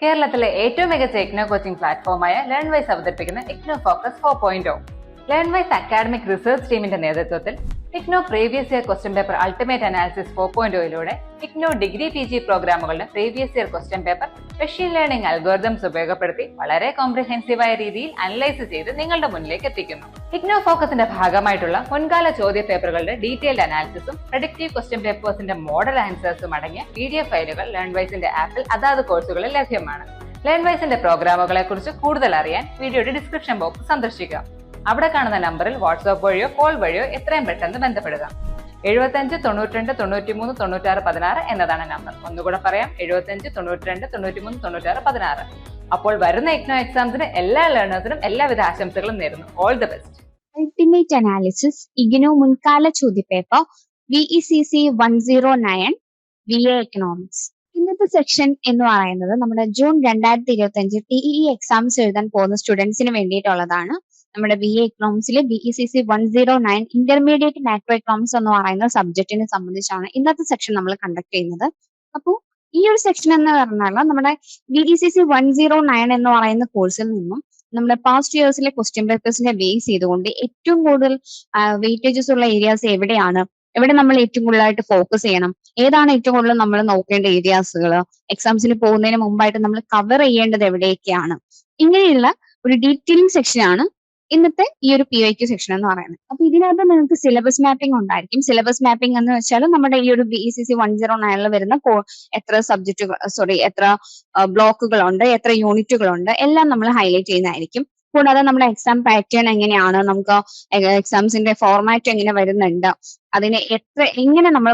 കേരളത്തിലെ ഏറ്റവും മികച്ച ഇഗ്നോ കോച്ചിംഗ് പ്ലാറ്റ്ഫോമായ ലേൺവൈസ് അവതരിപ്പിക്കുന്ന IGNOU focus 4.0. Learnwise academic research ടീമിന്റെ നേതൃത്വത്തിൽ IGNOU previous year question paper ultimate analysis 4.0യിലൂടെ ഇഗ്നോ ഡിഗ്രി PG പ്രോഗ്രാമുകളുടെ previous year question paper machine learning algorithms ഉപയോഗപ്പെടുത്തി വളരെ കോംപ്രിഹെൻസീവായ രീതിയിൽ അനലൈസ് ചെയ്ത് നിങ്ങളുടെ മുന്നിലേക്ക് എത്തിക്കുന്നു. ഇഗ്നോ ഫോക്കസിന്റെ ഭാഗമായിട്ടുള്ള മുൻകാല ചോദ്യ പേപ്പറുകളുടെ ഡീറ്റെയിൽഡ് അനാലിസിസും പ്രഡിക്റ്റീവ് ക്വസ്റ്റ്യൻ പേപ്പേഴ്സിന്റെ മോഡൽ ആൻസേഴ്സും അടങ്ങിയ PDF ഫയലുകൾ ലേൺവൈസിന്റെ ആപ്പിൽ അതാത് കോഴ്സുകളിൽ ലഭ്യമാണ്. ലേൺവൈസിന്റെ പ്രോഗ്രാമുകളെ കുറിച്ച് കൂടുതൽ അറിയാൻ വീഡിയോയുടെ ഡിസ്ക്രിപ്ഷൻ ബോക്സ് സന്ദർശിക്കുക. അവിടെ കാണുന്ന നമ്പറിൽ വാട്സ്ആപ്പ് വഴിയോ കോൾ വഴിയോ എത്രയും പെട്ടെന്ന് ബന്ധപ്പെടുക. 75 92 93 96 16 എന്നതാണ് നമ്പർ. ഒന്നുകൂടെ പറയാം, 75 92 93 96 16. അപ്പോൾ വരുന്ന ഇഗ്നോ എക്സാംസിന് എല്ലാ ലേണേഴ്സിനും എല്ലാവിധ ആശംസകളും നേരുന്നു. All the best. Ultimate analysis IGNOU മുൻകാല ചോദ്യപേപ്പർ VECC 109 VA എക്കണോമിക്സ്. ഇന്നത്തെ സെക്ഷൻ എന്ന് പറയുന്നത് നമ്മുടെ ജൂൺ 2025 TEE എക്സാംസ് എഴുതാൻ പോകുന്ന സ്റ്റുഡൻസിന് വേണ്ടിയിട്ടുള്ളതാണ്. നമ്മുടെ BA എക്കണോമിക്സിലെ VECC 109 intermediate macro economics എന്ന് പറയുന്ന സബ്ജക്റ്റിനെ സംബന്ധിച്ചാണ് ഇന്നത്തെ സെക്ഷൻ നമ്മൾ കണ്ടക്ട് ചെയ്യുന്നത്. അപ്പോൾ ഈ ഒരു സെക്ഷൻ എന്ന് പറഞ്ഞാൽ നമ്മുടെ VECC 109 എന്ന് പറയുന്ന കോഴ്സിൽ നിന്നും നമ്മുടെ പാസ്റ്റ് ഇയേഴ്സിലെ ക്വസ്റ്റ്യൻ പേപ്പേഴ്സിനെ ബേസ് ചെയ്തുകൊണ്ട് ഏറ്റവും കൂടുതൽ വെയിറ്റേജസ് ഉള്ള ഏരിയാസ് എവിടെയാണ്, എവിടെ നമ്മൾ ഏറ്റവും കൂടുതലായിട്ട് ഫോക്കസ് ചെയ്യണം, ഏതാണ് ഏറ്റവും കൂടുതൽ നമ്മൾ നോക്കേണ്ട ഏരിയാസുകൾ, എക്സാംസിന് പോകുന്നതിന് മുമ്പായിട്ട് നമ്മൾ കവർ ചെയ്യേണ്ടത് എവിടെയൊക്കെയാണ്, ഇങ്ങനെയുള്ള ഒരു ഡീറ്റെയിലിംഗ് സെക്ഷനാണ് ഇന്നത്തെ ഈ ഒരു PYQ സെക്ഷൻ എന്ന് പറയുന്നത്. അപ്പൊ ഇതിനകത്ത് നിങ്ങൾക്ക് സിലബസ് മാപ്പിംഗ് ഉണ്ടായിരിക്കും. സിലബസ് മാപ്പിംഗ് എന്ന് വെച്ചാൽ നമ്മുടെ ഈ ഒരു VECC 109 വരുന്ന എത്ര എത്ര ബ്ലോക്കുകളുണ്ട്, എത്ര യൂണിറ്റുകളുണ്ട്, എല്ലാം നമ്മൾ ഹൈലൈറ്റ് ചെയ്യുന്നതായിരിക്കും. കൂടാതെ നമ്മുടെ എക്സാം പാറ്റേൺ എങ്ങനെയാണ്, നമുക്ക് എക്സാംസിന്റെ ഫോർമാറ്റ് എങ്ങനെ വരുന്നുണ്ട്, അതിനെ എങ്ങനെ നമ്മൾ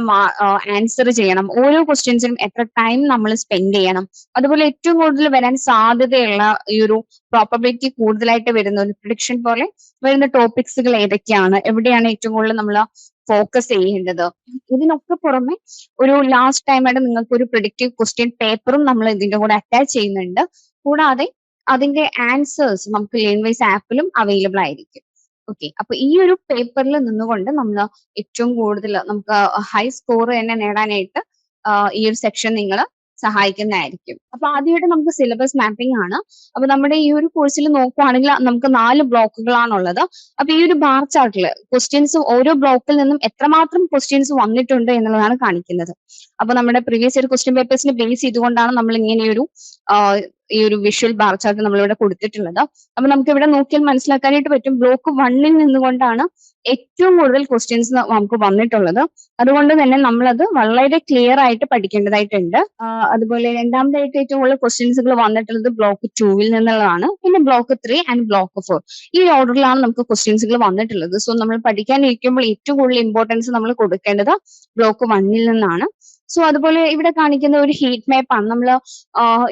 ആൻസർ ചെയ്യണം, ഓരോ ക്വസ്റ്റ്യൻസിനും എത്ര ടൈം നമ്മൾ സ്പെൻഡ് ചെയ്യണം, അതുപോലെ ഏറ്റവും കൂടുതൽ വരാൻ സാധ്യതയുള്ള ഈ ഒരു പ്രോബബിലിറ്റി കൂടുതലായിട്ട് വരുന്ന ഒരു പ്രിഡിക്ഷൻ പോലെ വരുന്ന ടോപ്പിക്സുകൾ ഏതൊക്കെയാണ്, എവിടെയാണ് ഏറ്റവും കൂടുതൽ നമ്മൾ ഫോക്കസ് ചെയ്യേണ്ടത്, ഇതിനൊക്കെ പുറമെ ഒരു ലാസ്റ്റ് ടൈമായിട്ട് നിങ്ങൾക്ക് ഒരു പ്രിഡിക്റ്റീവ് ക്വസ്റ്റ്യൻ പേപ്പറും നമ്മൾ ഇതിന്റെ കൂടെ അറ്റാച്ച് ചെയ്യുന്നുണ്ട്. കൂടാതെ അതിന്റെ ആൻസേഴ്സ് നമുക്ക് ലേൺവൈസ് ആപ്പിലും അവൈലബിൾ ആയിരിക്കും. ഓക്കെ, അപ്പൊ ഈ ഒരു പേപ്പറിൽ നിന്നുകൊണ്ട് നമ്മൾ ഏറ്റവും കൂടുതൽ നമുക്ക് ഹൈ സ്കോർ തന്നെ നേടാനായിട്ട് ഈ ഒരു സെക്ഷൻ നിങ്ങൾ സഹായിക്കുന്നതായിരിക്കും. അപ്പൊ ആദ്യമായിട്ട് നമുക്ക് സിലബസ് മാപ്പിംഗ് ആണ്. അപ്പൊ നമ്മുടെ ഈ ഒരു കോഴ്സിൽ നോക്കുവാണെങ്കിൽ നമുക്ക് 4 ബ്ലോക്കുകളാണുള്ളത്. അപ്പൊ ഈ ഒരു ബാർ ചാർട്ടിൽ ക്വസ്റ്റ്യൻസ് ഓരോ ബ്ലോക്കിൽ നിന്നും എത്രമാത്രം ക്വസ്റ്റ്യൻസ് വന്നിട്ടുണ്ട് എന്നുള്ളതാണ് കാണിക്കുന്നത്. അപ്പൊ നമ്മുടെ പ്രീവിയസ് ഇയർ ക്വസ്റ്റ്യൻ പേപ്പേഴ്സിനെ ബേസ് ചെയ്തുകൊണ്ടാണ് നമ്മൾ ഇങ്ങനെയൊരു ഈ ഒരു വിഷ്വൽ ബാർ ചാർട്ട് നമ്മളിവിടെ കൊടുത്തിട്ടുള്ളത്. അപ്പൊ നമുക്ക് ഇവിടെ നോക്കിയാൽ മനസ്സിലാക്കാനായിട്ട് പറ്റും, ബ്ലോക്ക് 1ൽ നിന്നുകൊണ്ടാണ് ഏറ്റവും കൂടുതൽ ക്വസ്റ്റ്യൻസ് നമുക്ക് വന്നിട്ടുള്ളത്. അതുകൊണ്ട് തന്നെ നമ്മളത് വളരെ ക്ലിയർ ആയിട്ട് പഠിക്കേണ്ടതായിട്ടുണ്ട്. അതുപോലെ രണ്ടാമതായിട്ട് ഏറ്റവും കൂടുതൽ ക്വസ്റ്റ്യൻസുകൾ വന്നിട്ടുള്ളത് ബ്ലോക്ക് 2ൽ നിന്നുള്ളതാണ്. പിന്നെ ബ്ലോക്ക് 3 ആൻഡ് ബ്ലോക്ക് 4 ഈ ഓർഡറിലാണ് നമുക്ക് ക്വസ്റ്റ്യൻസുകൾ വന്നിട്ടുള്ളത്. സോ നമ്മൾ പഠിക്കാനിരിക്കുമ്പോൾ ഏറ്റവും കൂടുതൽ ഇമ്പോർട്ടൻസ് നമ്മൾ കൊടുക്കേണ്ടത് ബ്ലോക്ക് 1ൽ നിന്നാണ്. സോ അതുപോലെ ഇവിടെ കാണിക്കുന്ന ഒരു ഹീറ്റ് മാപ്പ് ആണ്. നമ്മൾ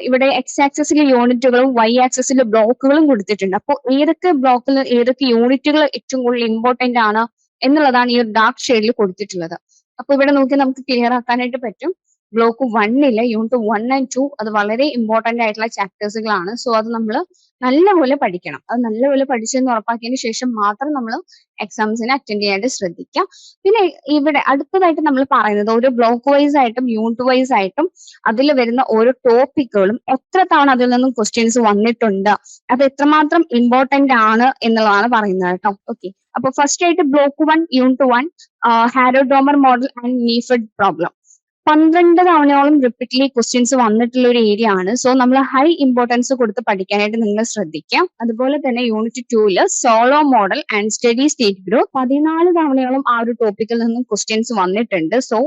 ഇവിടെ X ആക്സിസിലെ യൂണിറ്റുകളും Y ആക്സിസിലെ ബ്ലോക്കുകളും കൊടുത്തിട്ടുണ്ട്. അപ്പോൾ ഏതൊക്കെ ബ്ലോക്കിൽ ഏതൊക്കെ യൂണിറ്റുകൾ ഏറ്റവും കൂടുതൽ ഇമ്പോർട്ടന്റ് ആണ് എന്നുള്ളതാണ് ഈ ഒരു ഡാർക്ക് ഷെയ്ഡിൽ കൊടുത്തിട്ടുള്ളത്. അപ്പൊ ഇവിടെ നോക്കി നമുക്ക് ക്ലിയർ ആക്കാനായിട്ട് പറ്റും. ബ്ലോക്ക് 1ലെ യൂണിറ്റ് 1 and 2 അത് വളരെ ഇമ്പോർട്ടന്റ് ആയിട്ടുള്ള ചാപ്റ്റേഴ്സുകളാണ്. സോ അത് നമ്മൾ നല്ലപോലെ പഠിക്കണം. അത് നല്ലപോലെ പഠിച്ചെന്ന് ഉറപ്പാക്കിയതിന് ശേഷം മാത്രം നമ്മൾ എക്സാംസിന് അറ്റൻഡ് ചെയ്യാനായിട്ട് ശ്രദ്ധിക്കാം. പിന്നെ ഇവിടെ അടുത്തതായിട്ട് നമ്മൾ പറയുന്നത് ഓരോ ബ്ലോക്ക് വൈസ് ആയിട്ടും യൂണിറ്റ് വൈസ് ആയിട്ടും അതിൽ വരുന്ന ഓരോ ടോപ്പിക്കുകളും എത്ര തവണ അതിൽ നിന്നും ക്വസ്റ്റ്യൻസ് വന്നിട്ടുണ്ട്, അത് എത്രമാത്രം ഇമ്പോർട്ടന്റ് ആണ് എന്നുള്ളതാണ് പറയുന്നത് കേട്ടോ. ഓക്കെ, അപ്പൊ ഫസ്റ്റ് ആയിട്ട് block 1 unit 1 Harrod Domar model and knife edge problem 12 തവണയോളം റിപ്പീറ്റ്ലി ക്വസ്റ്റ്യൻസ് വന്നിട്ടുള്ള ഒരു ഏരിയ ആണ്. സോ നമ്മൾ ഹൈ ഇമ്പോർട്ടൻസ് കൊടുത്ത് പഠിക്കാനായിട്ട് നിങ്ങൾ ശ്രദ്ധിക്കാം. അതുപോലെ തന്നെ യൂണിറ്റ് 2ല് Solow model and steady state growth 14 തവണയോളം ആ ഒരു ടോപ്പിക്കിൽ നിന്നും ക്വസ്റ്റ്യൻസ് വന്നിട്ടുണ്ട്. സോ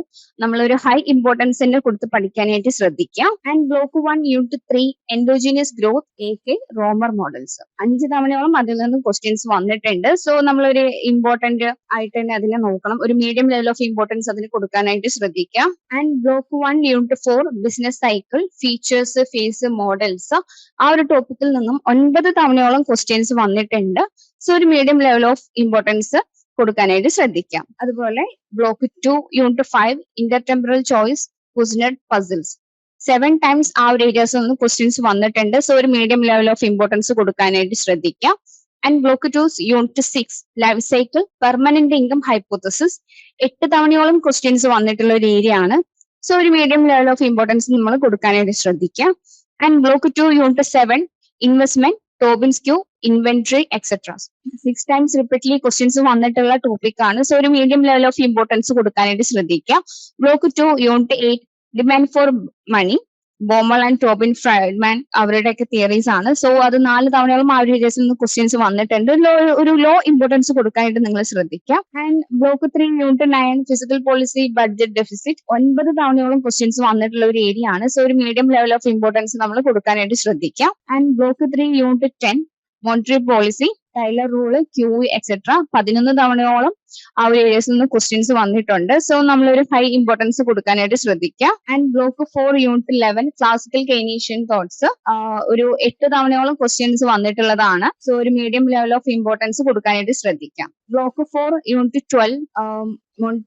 നമ്മളൊരു ഹൈ ഇമ്പോർട്ടൻസിന്റെ കൊടുത്ത് പഠിക്കാനായിട്ട് ശ്രദ്ധിക്കാം. And block 1 unit 3 endogenous growth AK റോമർ മോഡൽസ് 5 തവണയോളം അതിൽ നിന്നും ക്വസ്റ്റ്യൻസ് വന്നിട്ടുണ്ട്. സോ നമ്മളൊരു ഇമ്പോർട്ടന്റ് ആയിട്ട് തന്നെ അതിനെ നോക്കണം. ഒരു മീഡിയം ലെവൽ ഓഫ് ഇമ്പോർട്ടൻസ് അതിന് കൊടുക്കാനായിട്ട് ശ്രദ്ധിക്കാം. And block 1 unit 4 business cycle features phase models ആ ഒരു ടോപ്പിക്കിൽ നിന്നും 9 തവണയോളം ക്വസ്റ്റ്യൻസ് വന്നിട്ടുണ്ട്. സോ ഒരു മീഡിയം ലെവൽ ഓഫ് ഇമ്പോർട്ടൻസ് കൊടുക്കാനായിട്ട് ശ്രദ്ധിക്കാം. അതുപോലെ block 2 unit 5 intertemporal choice Kuznets puzzles 7 times ആ ഒരു ഏരിയാസിൽ നിന്നും ക്വസ്റ്റ്യൻസ് വന്നിട്ടുണ്ട്. സോ ഒരു മീഡിയം ലെവൽ ഓഫ് ഇമ്പോർട്ടൻസ് കൊടുക്കാനായിട്ട് ശ്രദ്ധിക്കാം. And block 2 unit 6 life cycle permanent income hypothesis 8 തവണയോളം ക്വസ്റ്റ്യൻസ് വന്നിട്ടുള്ള ഒരു ഏരിയ ആണ്. സോ ഒരു മീഡിയം ലെവൽ ഓഫ് ഇമ്പോർട്ടൻസ് നമ്മൾ കൊടുക്കാനായിട്ട് ശ്രദ്ധിക്കാം. And block 2 unit 7 investment, Tobin's Q, inventory etcetera. 6 times repeatedly questions വന്നിട്ടുള്ള ടോപ്പിക് ആണ്. സോ ഒരു മീഡിയം ലെവൽ ഓഫ് ഇമ്പോർട്ടൻസ് കൊടുക്കാനായിട്ട് ശ്രദ്ധിക്കുക. Block 2 unit 8 demand for money, Baumol and Tobin Friedman അവരുടെയൊക്കെ തിയറീസ് ആണ്. സോ അത് 4 തവണയോളം ആ ഒരു ഏരിയസിൽ നിന്ന് ക്വസ്റ്റ്യൻസ് വന്നിട്ടുണ്ട്. ഒരു ലോ ഇമ്പോർട്ടൻസ് കൊടുക്കാനായിട്ട് നിങ്ങൾ ശ്രദ്ധിക്കുക. And block 3 unit 9 fiscal policy, budget deficit 9 തവണയോളം ക്വസ്റ്റ്യൻസ് വന്നിട്ടുള്ള ഒരു ഏരിയ ആണ്. സോ ഒരു മീഡിയം ലെവൽ ഓഫ് ഇമ്പോർട്ടൻസ് നമ്മൾ കൊടുക്കാനായിട്ട് ശ്രദ്ധിക്കുക. And block 3 unit 10 monetary policy, Taylor rule, Q etcetera 11 തവണയോളം ആ ഒരു ഏരിയസിൽ നിന്ന് ക്വസ്റ്റ്യൻസ് വന്നിട്ടുണ്ട്. സോ നമ്മളൊരു ഹൈ ഇമ്പോർട്ടൻസ് കൊടുക്കാനായിട്ട് ശ്രദ്ധിക്കുക. And block 4 unit 11 classical Keynesian thoughts ഒരു 8 തവണയോളം ക്വസ്റ്റ്യൻസ് വന്നിട്ടുള്ളതാണ്. സോ ഒരു മീഡിയം ലെവൽ ഓഫ് ഇമ്പോർട്ടൻസ് കൊടുക്കാനായിട്ട് ശ്രദ്ധിക്കാം. Block 4 unit 12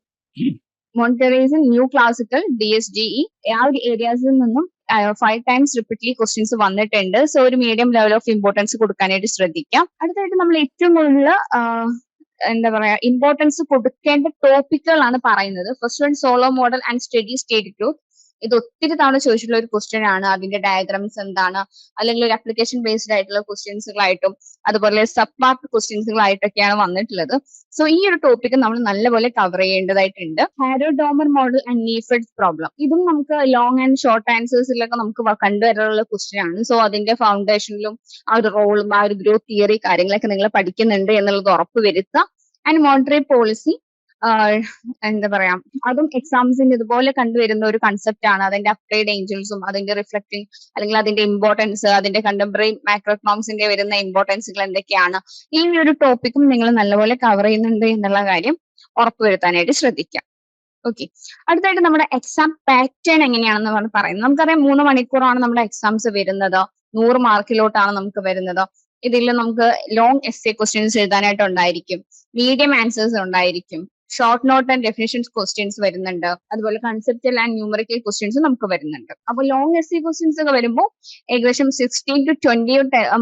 monetarism, new classical, DSGE ആ ഒരു ഏരിയാസിൽ നിന്നും 5 ടൈംസ് റിപ്പീറ്റ്ലി ക്വസ്റ്റ്യൻസ് വന്നിട്ടുണ്ട്. സോ ഒരു മീഡിയം ലെവൽ ഓഫ് ഇമ്പോർട്ടൻസ് കൊടുക്കാനായിട്ട് ശ്രദ്ധിക്കാം. അടുത്തായിട്ട് നമ്മൾ ഏറ്റവും കൂടുതൽ എന്താ പറയാ ഇമ്പോർട്ടൻസ് കൊടുക്കേണ്ട ടോപ്പിക്കുകളാണ് പറയുന്നത്. First one solo model and steady state growth. ഇത് ഒത്തിരി തവണ ചോദിച്ചിട്ടുള്ള ഒരു ക്വസ്റ്റ്യൻ ആണ്. അതിന്റെ ഡയഗ്രാംസ് എന്താണ്, അല്ലെങ്കിൽ ഒരു അപ്ലിക്കേഷൻ ബേസ്ഡ് ആയിട്ടുള്ള ക്വസ്റ്റ്യൻസുകളായിട്ടും അതുപോലെ സബ് മാർക്ക് ക്വസ്റ്റ്യൻസുകളായിട്ടൊക്കെയാണ് വന്നിട്ടുള്ളത്. സോ ഈ ഒരു ടോപ്പിക് നമ്മൾ നല്ലപോലെ കവർ ചെയ്യേണ്ടതായിട്ടുണ്ട്. ഹാരോ-ഡോമർ മോഡൽ ആൻഡ് നീഫെഡ് പ്രോബ്ലം, ഇതും നമുക്ക് ലോങ് ആൻഡ് ഷോർട്ട് ആൻസേഴ്സിലൊക്കെ നമുക്ക് കണ്ടുവരാനുള്ള ക്വസ്റ്റ്യൻ ആണ്. സോ അതിന്റെ ഫൗണ്ടേഷനിലും ആ ഒരു റോളും ആ ഒരു ഗ്രോത്ത് തിയറി കാര്യങ്ങളൊക്കെ നിങ്ങൾ പഠിക്കുന്നുണ്ട് എന്നുള്ളത് ഉറപ്പ് വരുത്തുക. ആൻഡ് മോണിറ്ററി പോളിസി എന്താ പറയാ അതും എക്സാംസിന് ഇതുപോലെ കണ്ടുവരുന്ന ഒരു കൺസെപ്റ്റ് ആണ്. അതിന്റെ അപ്ലൈഡ് ഏഞ്ചൽസും അതിന്റെ റിഫ്ലക്റ്റിംഗ് അല്ലെങ്കിൽ അതിന്റെ ഇമ്പോർട്ടൻസ്, അതിന്റെ കണ്ടംപററി മാക്രോ എക്കണോമിക്സിന്റെ വരുന്ന ഇമ്പോർട്ടൻസുകൾ എന്തൊക്കെയാണ്, ഈ ഒരു ടോപ്പിക്കും നിങ്ങൾ നല്ലപോലെ കവർ ചെയ്യുന്നുണ്ട് എന്നുള്ള കാര്യം ഉറപ്പുവരുത്താനായിട്ട് ശ്രദ്ധിക്കാം. ഓക്കെ, അടുത്തായിട്ട് നമ്മുടെ എക്സാം പാറ്റേൺ എങ്ങനെയാണെന്ന് പറയുന്നത്. നമുക്കറിയാം 3 മണിക്കൂറാണ് നമ്മുടെ എക്സാംസ് വരുന്നത്. 100 മാർക്കിലോട്ടാണ് നമുക്ക് വരുന്നത്. ഇതിൽ നമുക്ക് ലോങ് എസ്സേ ക്വസ്റ്റ്യൻസ് എഴുതാനായിട്ടുണ്ടായിരിക്കും, മീഡിയം ആൻസേഴ്സ് ഉണ്ടായിരിക്കും, short note and definitions questions വരുന്നുണ്ട്, അതുപോലെ കൺസെപ്റ്റൽ ആൻഡ് ന്യൂമറിക്കൽ ക്വസ്റ്റ്യൻസ് നമുക്ക് വരുന്നുണ്ട്. അപ്പൊ ലോങ് എസ്സേ ക്വസ്റ്റ്യൻസ് ഒക്കെ വരുമ്പോൾ ഏകദേശം 16 to 20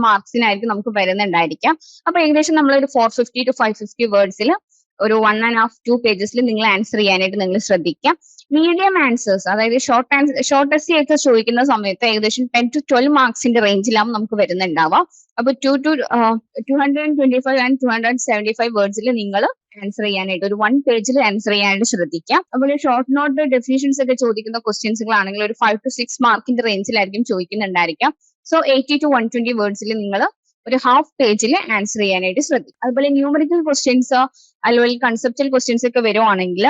മാർക്സിനായിരിക്കും നമുക്ക് വരുന്നുണ്ടായിരിക്കാം. അപ്പൊ ഏകദേശം നമ്മളൊരു 450 to 550 വേർഡ്സിൽ ഒരു 1.5 to 2 പേജസിൽ നിങ്ങൾ ആൻസർ ചെയ്യാനായിട്ട് നിങ്ങൾ ശ്രദ്ധിക്കാം. മീഡിയം ആൻസേഴ്സ്, അതായത് ഷോർട്ട് എസ്സേ ഒക്കെ ചോദിക്കുന്ന സമയത്ത് ഏകദേശം 10 to 12 മാർക്സിന്റെ റേഞ്ചിലാവും നമുക്ക് വരുന്നുണ്ടാവാം. അപ്പൊ 225 and 275 വേർഡ്സിൽ നിങ്ങൾ ആൻസർ ചെയ്യാനായിട്ട് ഒരു 1 പേജിൽ ആൻസർ ചെയ്യാനായിട്ട് ശ്രദ്ധിക്കാം. അതുപോലെ ഷോർട്ട് നോട്ട് ഡെഫിനിഷൻസ് ഒക്കെ ചോദിക്കുന്ന ക്വസ്റ്റ്യൻസുകളാണെങ്കിൽ ഒരു 5 to 6 മാർക്കിന്റെ റേഞ്ചിലായിരിക്കും ചോദിക്കുന്നുണ്ടായിരിക്കാം. സോ 80 to 120 വേർഡ്സിൽ നിങ്ങൾ ഒരു ഹാഫ് പേജിൽ ആൻസർ ചെയ്യാനായിട്ട് ശ്രദ്ധിക്കും. അതുപോലെ ന്യൂമറിക്കൽ ക്വസ്റ്റ്യൻസ് അതുപോലെ കൺസെപ്റ്റൽ ക്വസ്റ്റ്യൻസ് ഒക്കെ വരുവാണെങ്കിൽ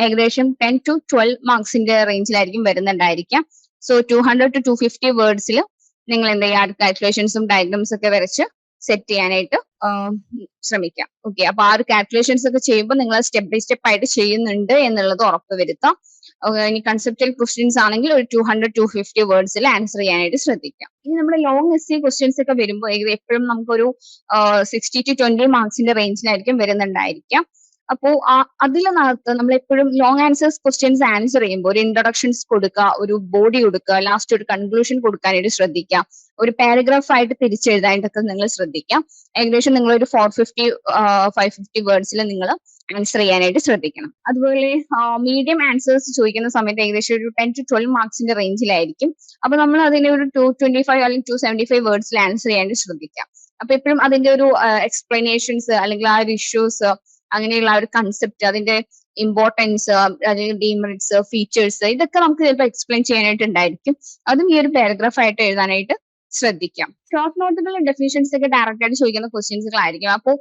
ഏകദേശം 10 to 12 മാർക്സിന്റെ റേഞ്ചിലായിരിക്കും വരുന്നുണ്ടായിരിക്കാം. സോ 200 to 250 വേർഡ്സിൽ നിങ്ങൾ എന്താ ചെയ്യുക, കാൽക്കുലേഷൻസും ഡയഗ്രാംസ് ഒക്കെ വരച്ച് സെറ്റ് ചെയ്യാനായിട്ട് ശ്രമിക്കാം. ഓക്കെ, അപ്പൊ ആ ഒരു കാൽക്കുലേഷൻസ് ഒക്കെ ചെയ്യുമ്പോൾ നിങ്ങൾ സ്റ്റെപ്പ് ബൈ സ്റ്റെപ്പ് ആയിട്ട് ചെയ്യുന്നുണ്ട് എന്നുള്ളത് ഉറപ്പ് വരുത്താം. ഇനി കൺസെപ്റ്റൽ ക്വസ്റ്റ്യൻസ് ആണെങ്കിൽ ഒരു 200 to 250 വേർഡ്സിൽ ആൻസർ ചെയ്യാനായിട്ട് ശ്രദ്ധിക്കാം. ഇനി നമ്മുടെ ലോങ് എസ്സേ ക്വസ്റ്റ്യൻസ് ഒക്കെ വരുമ്പോൾ എപ്പോഴും നമുക്കൊരു 60 to 20 മാർക്സിന്റെ റേഞ്ചിലായിരിക്കും വരുന്നുണ്ടായിരിക്കാം. അപ്പോ അതിനകത്ത് നമ്മൾ എപ്പോഴും ലോങ് ആൻസേഴ്സ് ക്വസ്റ്റ്യൻസ് ആൻസർ ചെയ്യുമ്പോൾ ഒരു ഇൻട്രൊഡക്ഷൻസ് കൊടുക്കുക, ഒരു ബോഡി കൊടുക്കുക, ലാസ്റ്റ് ഒരു കൺക്ലൂഷൻ കൊടുക്കാനായിട്ട് ശ്രദ്ധിക്കാം. ഒരു പാരഗ്രാഫ് ആയിട്ട് തിരിച്ചെഴുതാനായിട്ടൊക്കെ നിങ്ങൾ ശ്രദ്ധിക്കാം. ഏകദേശം നിങ്ങൾ ഒരു 450 550 വേർഡ്സിൽ നിങ്ങൾ ആൻസർ ചെയ്യാനായിട്ട് ശ്രദ്ധിക്കണം. അതുപോലെ മീഡിയം ആൻസേഴ്സ് ചോദിക്കുന്ന സമയത്ത് ഏകദേശം ഒരു 10 to 12 മാർക്സിന്റെ റേഞ്ചിലായിരിക്കും. അപ്പൊ നമ്മൾ അതിനെ ഒരു 225 അല്ലെങ്കിൽ 275 വേർഡ്സിൽ ആൻസർ ചെയ്യാനായിട്ട് ശ്രദ്ധിക്കാം. അപ്പൊ എപ്പോഴും അതിന്റെ ഒരു എക്സ്പ്ലനേഷൻസ് അല്ലെങ്കിൽ ആ ഒരു ഇഷ്യൂസ്, അങ്ങനെയുള്ള ആ ഒരു കൺസെപ്റ്റ്, അതിന്റെ ഇമ്പോർട്ടൻസ്, അല്ലെങ്കിൽ ഡിമെറിറ്റ്സ്, ഫീച്ചേഴ്സ്, ഇതൊക്കെ നമുക്ക് ചിലപ്പോൾ എക്സ്പ്ലെയിൻ ചെയ്യാനായിട്ടുണ്ടായിരിക്കും. അതും ഈ ഒരു പാരഗ്രാഫ് ആയിട്ട് എഴുതാനായിട്ട് ശ്രദ്ധിക്കാം. ഷോർട്ട് നോട്ടുകളും ഡെഫിനിഷൻസ് ഒക്കെ ഡയറക്റ്റ് ആയിട്ട് ചോദിക്കുന്ന ക്വസ്റ്റ്യൻസുകളായിരിക്കും. അപ്പോൾ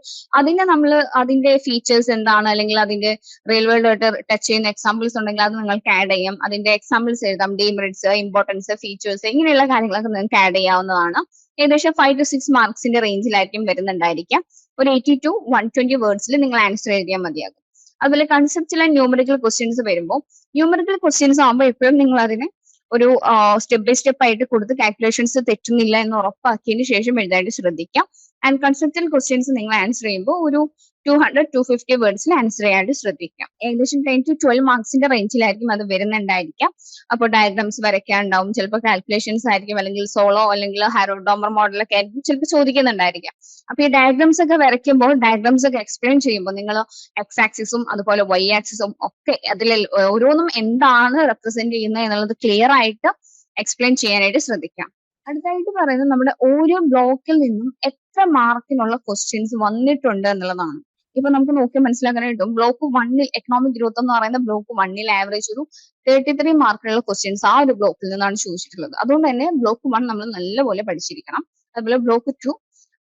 അതിന്റെ ഫീച്ചേഴ്സ് എന്താണ്, അല്ലെങ്കിൽ അതിന്റെ റിയൽ വേൾഡ് ആയിട്ട് ടച്ച് ചെയ്യുന്ന എക്സാമ്പിൾസ് ഉണ്ടെങ്കിൽ അത് നിങ്ങൾക്ക് ആഡ് ചെയ്യാം. അതിന്റെ എക്സാമ്പിൾസ് എഴുതാം, ഡിമെറിറ്റ്സ്, ഇമ്പോർട്ടൻസ്, ഫീച്ചേഴ്സ്, ഇങ്ങനെയുള്ള കാര്യങ്ങളൊക്കെ നിങ്ങൾക്ക് ആഡ് ചെയ്യാവുന്നതാണ്. ഏകദേശം 5 to 6 മാർക്സിന്റെ റേഞ്ചിലായിരിക്കും വരുന്നുണ്ടായിരിക്കാം. ഒരു 80 to 120 വേർഡ്സിൽ നിങ്ങൾ ആൻസർ എഴുതിയാൽ മതിയാകും. അതുപോലെ കൺസെപ്റ്റൽ ആൻഡ് ന്യൂമറിക്കൽ ക്വസ്റ്റ്യൻസ് വരുമ്പോൾ ന്യൂമറിക്കൽ ക്വസ്റ്റ്യൻസ് ആകുമ്പോൾ എപ്പോഴും നിങ്ങൾ അതിനെ ഒരു സ്റ്റെപ്പ് ബൈ സ്റ്റെപ്പ് ആയിട്ട് കൊടുത്ത് കാൽക്കുലേഷൻസ് തെറ്റുന്നില്ല എന്ന് ഉറപ്പാക്കിയതിന് ശേഷം എഴുതാനായിട്ട് ശ്രദ്ധിക്കാം. ആൻഡ് കൺസെപ്റ്റൽ ക്വസ്റ്റ്യൻസ് നിങ്ങൾ ആൻസർ ചെയ്യുമ്പോൾ ഒരു 200 to 250 വേർഡ്സിൽ ആൻസർ ചെയ്യാനായിട്ട് ശ്രദ്ധിക്കാം. ഏകദേശം 10 to 12 മാർക്സിന്റെ റേഞ്ചിലായിരിക്കും അത് വരുന്നുണ്ടായിരിക്കാം. അപ്പോൾ ഡയഗ്രാംസ് വരയ്ക്കാനുണ്ടാവും, ചിലപ്പോൾ കാൽക്കുലേഷൻസ് ആയിരിക്കും, അല്ലെങ്കിൽ സോളോ അല്ലെങ്കിൽ ഹാരോ-ഡോമർ മോഡലൊക്കെ ആയിരിക്കും ചിലപ്പോൾ ചോദിക്കുന്നുണ്ടായിരിക്കാം. അപ്പൊ ഈ ഡയഗ്രാംസ് ഒക്കെ വരയ്ക്കുമ്പോൾ, ഡയഗ്രാംസ് ഒക്കെ എക്സ്പ്ലെയിൻ ചെയ്യുമ്പോൾ നിങ്ങൾ എക്സ് ആക്സിസും അതുപോലെ വൈ ആക്സിസും ഒക്കെ അതിൽ ഓരോന്നും എന്താണ് റെപ്രസെന്റ് ചെയ്യുന്നത് എന്നുള്ളത് ക്ലിയർ ആയിട്ട് എക്സ്പ്ലെയിൻ ചെയ്യാനായിട്ട് ശ്രദ്ധിക്കാം. അടുത്തായിട്ട് പറയുന്നത് നമ്മുടെ ഓരോ ബ്ലോക്കിൽ നിന്നും എത്ര മാർക്കിനുള്ള ക്വസ്റ്റ്യൻസ് വന്നിട്ടുണ്ട് എന്നുള്ളതാണ്. ഇപ്പൊ നമുക്ക് നോക്കി മനസ്സിലാക്കാൻ കിട്ടും. ബ്ലോക്ക് 1-ൽ എക്കണോമിക് ഗ്രോത്ത് എന്ന് പറയുന്ന ബ്ലോക്ക് 1-ൽ ആവറേജ് ഒരു 33 മാർക്കിനുള്ള ക്വസ്റ്റ്യൻസ് ആ ഒരു ബ്ലോക്കിൽ നിന്നാണ് ചോദിച്ചിട്ടുള്ളത്. അതുകൊണ്ട് തന്നെ ബ്ലോക്ക് 1 നമ്മൾ നല്ലപോലെ പഠിച്ചിരിക്കണം. അതുപോലെ ബ്ലോക്ക് 2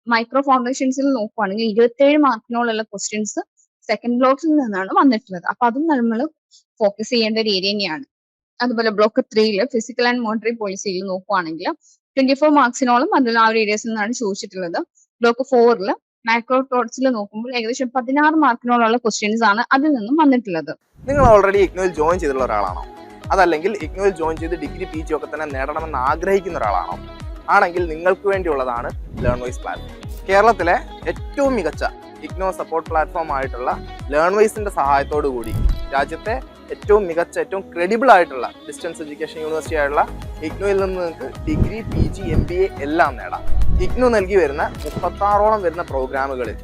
മൈക്രോ ഫൗണ്ടേഷൻസിൽ നോക്കുവാണെങ്കിൽ 27 മാർക്കിനോടുള്ള ക്വസ്റ്റ്യൻസ് സെക്കൻഡ് ബ്ലോക്കിൽ നിന്നാണ് വന്നിട്ടുള്ളത്. അപ്പൊ അതും നമ്മൾ ഫോക്കസ് ചെയ്യേണ്ട ഒരു ഏരിയ തന്നെയാണ്. അതുപോലെ ബ്ലോക്ക് 3-ല് ഫിസിക്കൽ ആൻഡ് മോണിറ്ററി പോളിസിയിൽ നോക്കുവാണെങ്കിൽ 24 മാർക്സിനോളം അതിൽ ആ ഒരു ഏരിയസിൽ നിന്നാണ് ചോദിച്ചിട്ടുള്ളത്. ബ്ലോക്ക് 4-ല് മാക്രോ ടോട്ട്സിൽ നോക്കുമ്പോൾ ഏകദേശം 16 മാർക്കിനോളമുള്ള ക്വസ്റ്റ്യൻസ് ആണ് അതിൽ നിന്നും വന്നിട്ടുള്ളത്. നിങ്ങൾ ഓൾറെഡി ഇഗ്നോയിൽ ജോയിൻ ചെയ്തിട്ടുള്ള ഒരാളാണോ? അതല്ലെങ്കിൽ ഇഗ്നോയിൽ ജോയിൻ ചെയ്ത് ഡിഗ്രി PG ഒക്കെ തന്നെ നേടണമെന്ന് ആഗ്രഹിക്കുന്ന ഒരാളാണോ? ആണെങ്കിൽ നിങ്ങൾക്ക് വേണ്ടിയുള്ളതാണ് ലേൺവൈസ് പ്ലാറ്റ്ഫോം. കേരളത്തിലെ ഏറ്റവും മികച്ച ഇഗ്നോ സപ്പോർട്ട് പ്ലാറ്റ്ഫോം ആയിട്ടുള്ള ലേൺവൈസിന്റെ സഹായത്തോടു കൂടി രാജ്യത്തെ ഏറ്റവും മികച്ച ഏറ്റവും ക്രെഡിബിൾ ആയിട്ടുള്ള ഡിസ്റ്റൻസ് എഡ്യൂക്കേഷൻ യൂണിവേഴ്സിറ്റി ആയിട്ടുള്ള ഇഗ്നോയിൽ നിന്ന് നിങ്ങൾക്ക് ഡിഗ്രി PG MBA എല്ലാം നേടാം. ഇഗ്നോ നൽകി വരുന്ന 36ഓളം വരുന്ന പ്രോഗ്രാമുകളിൽ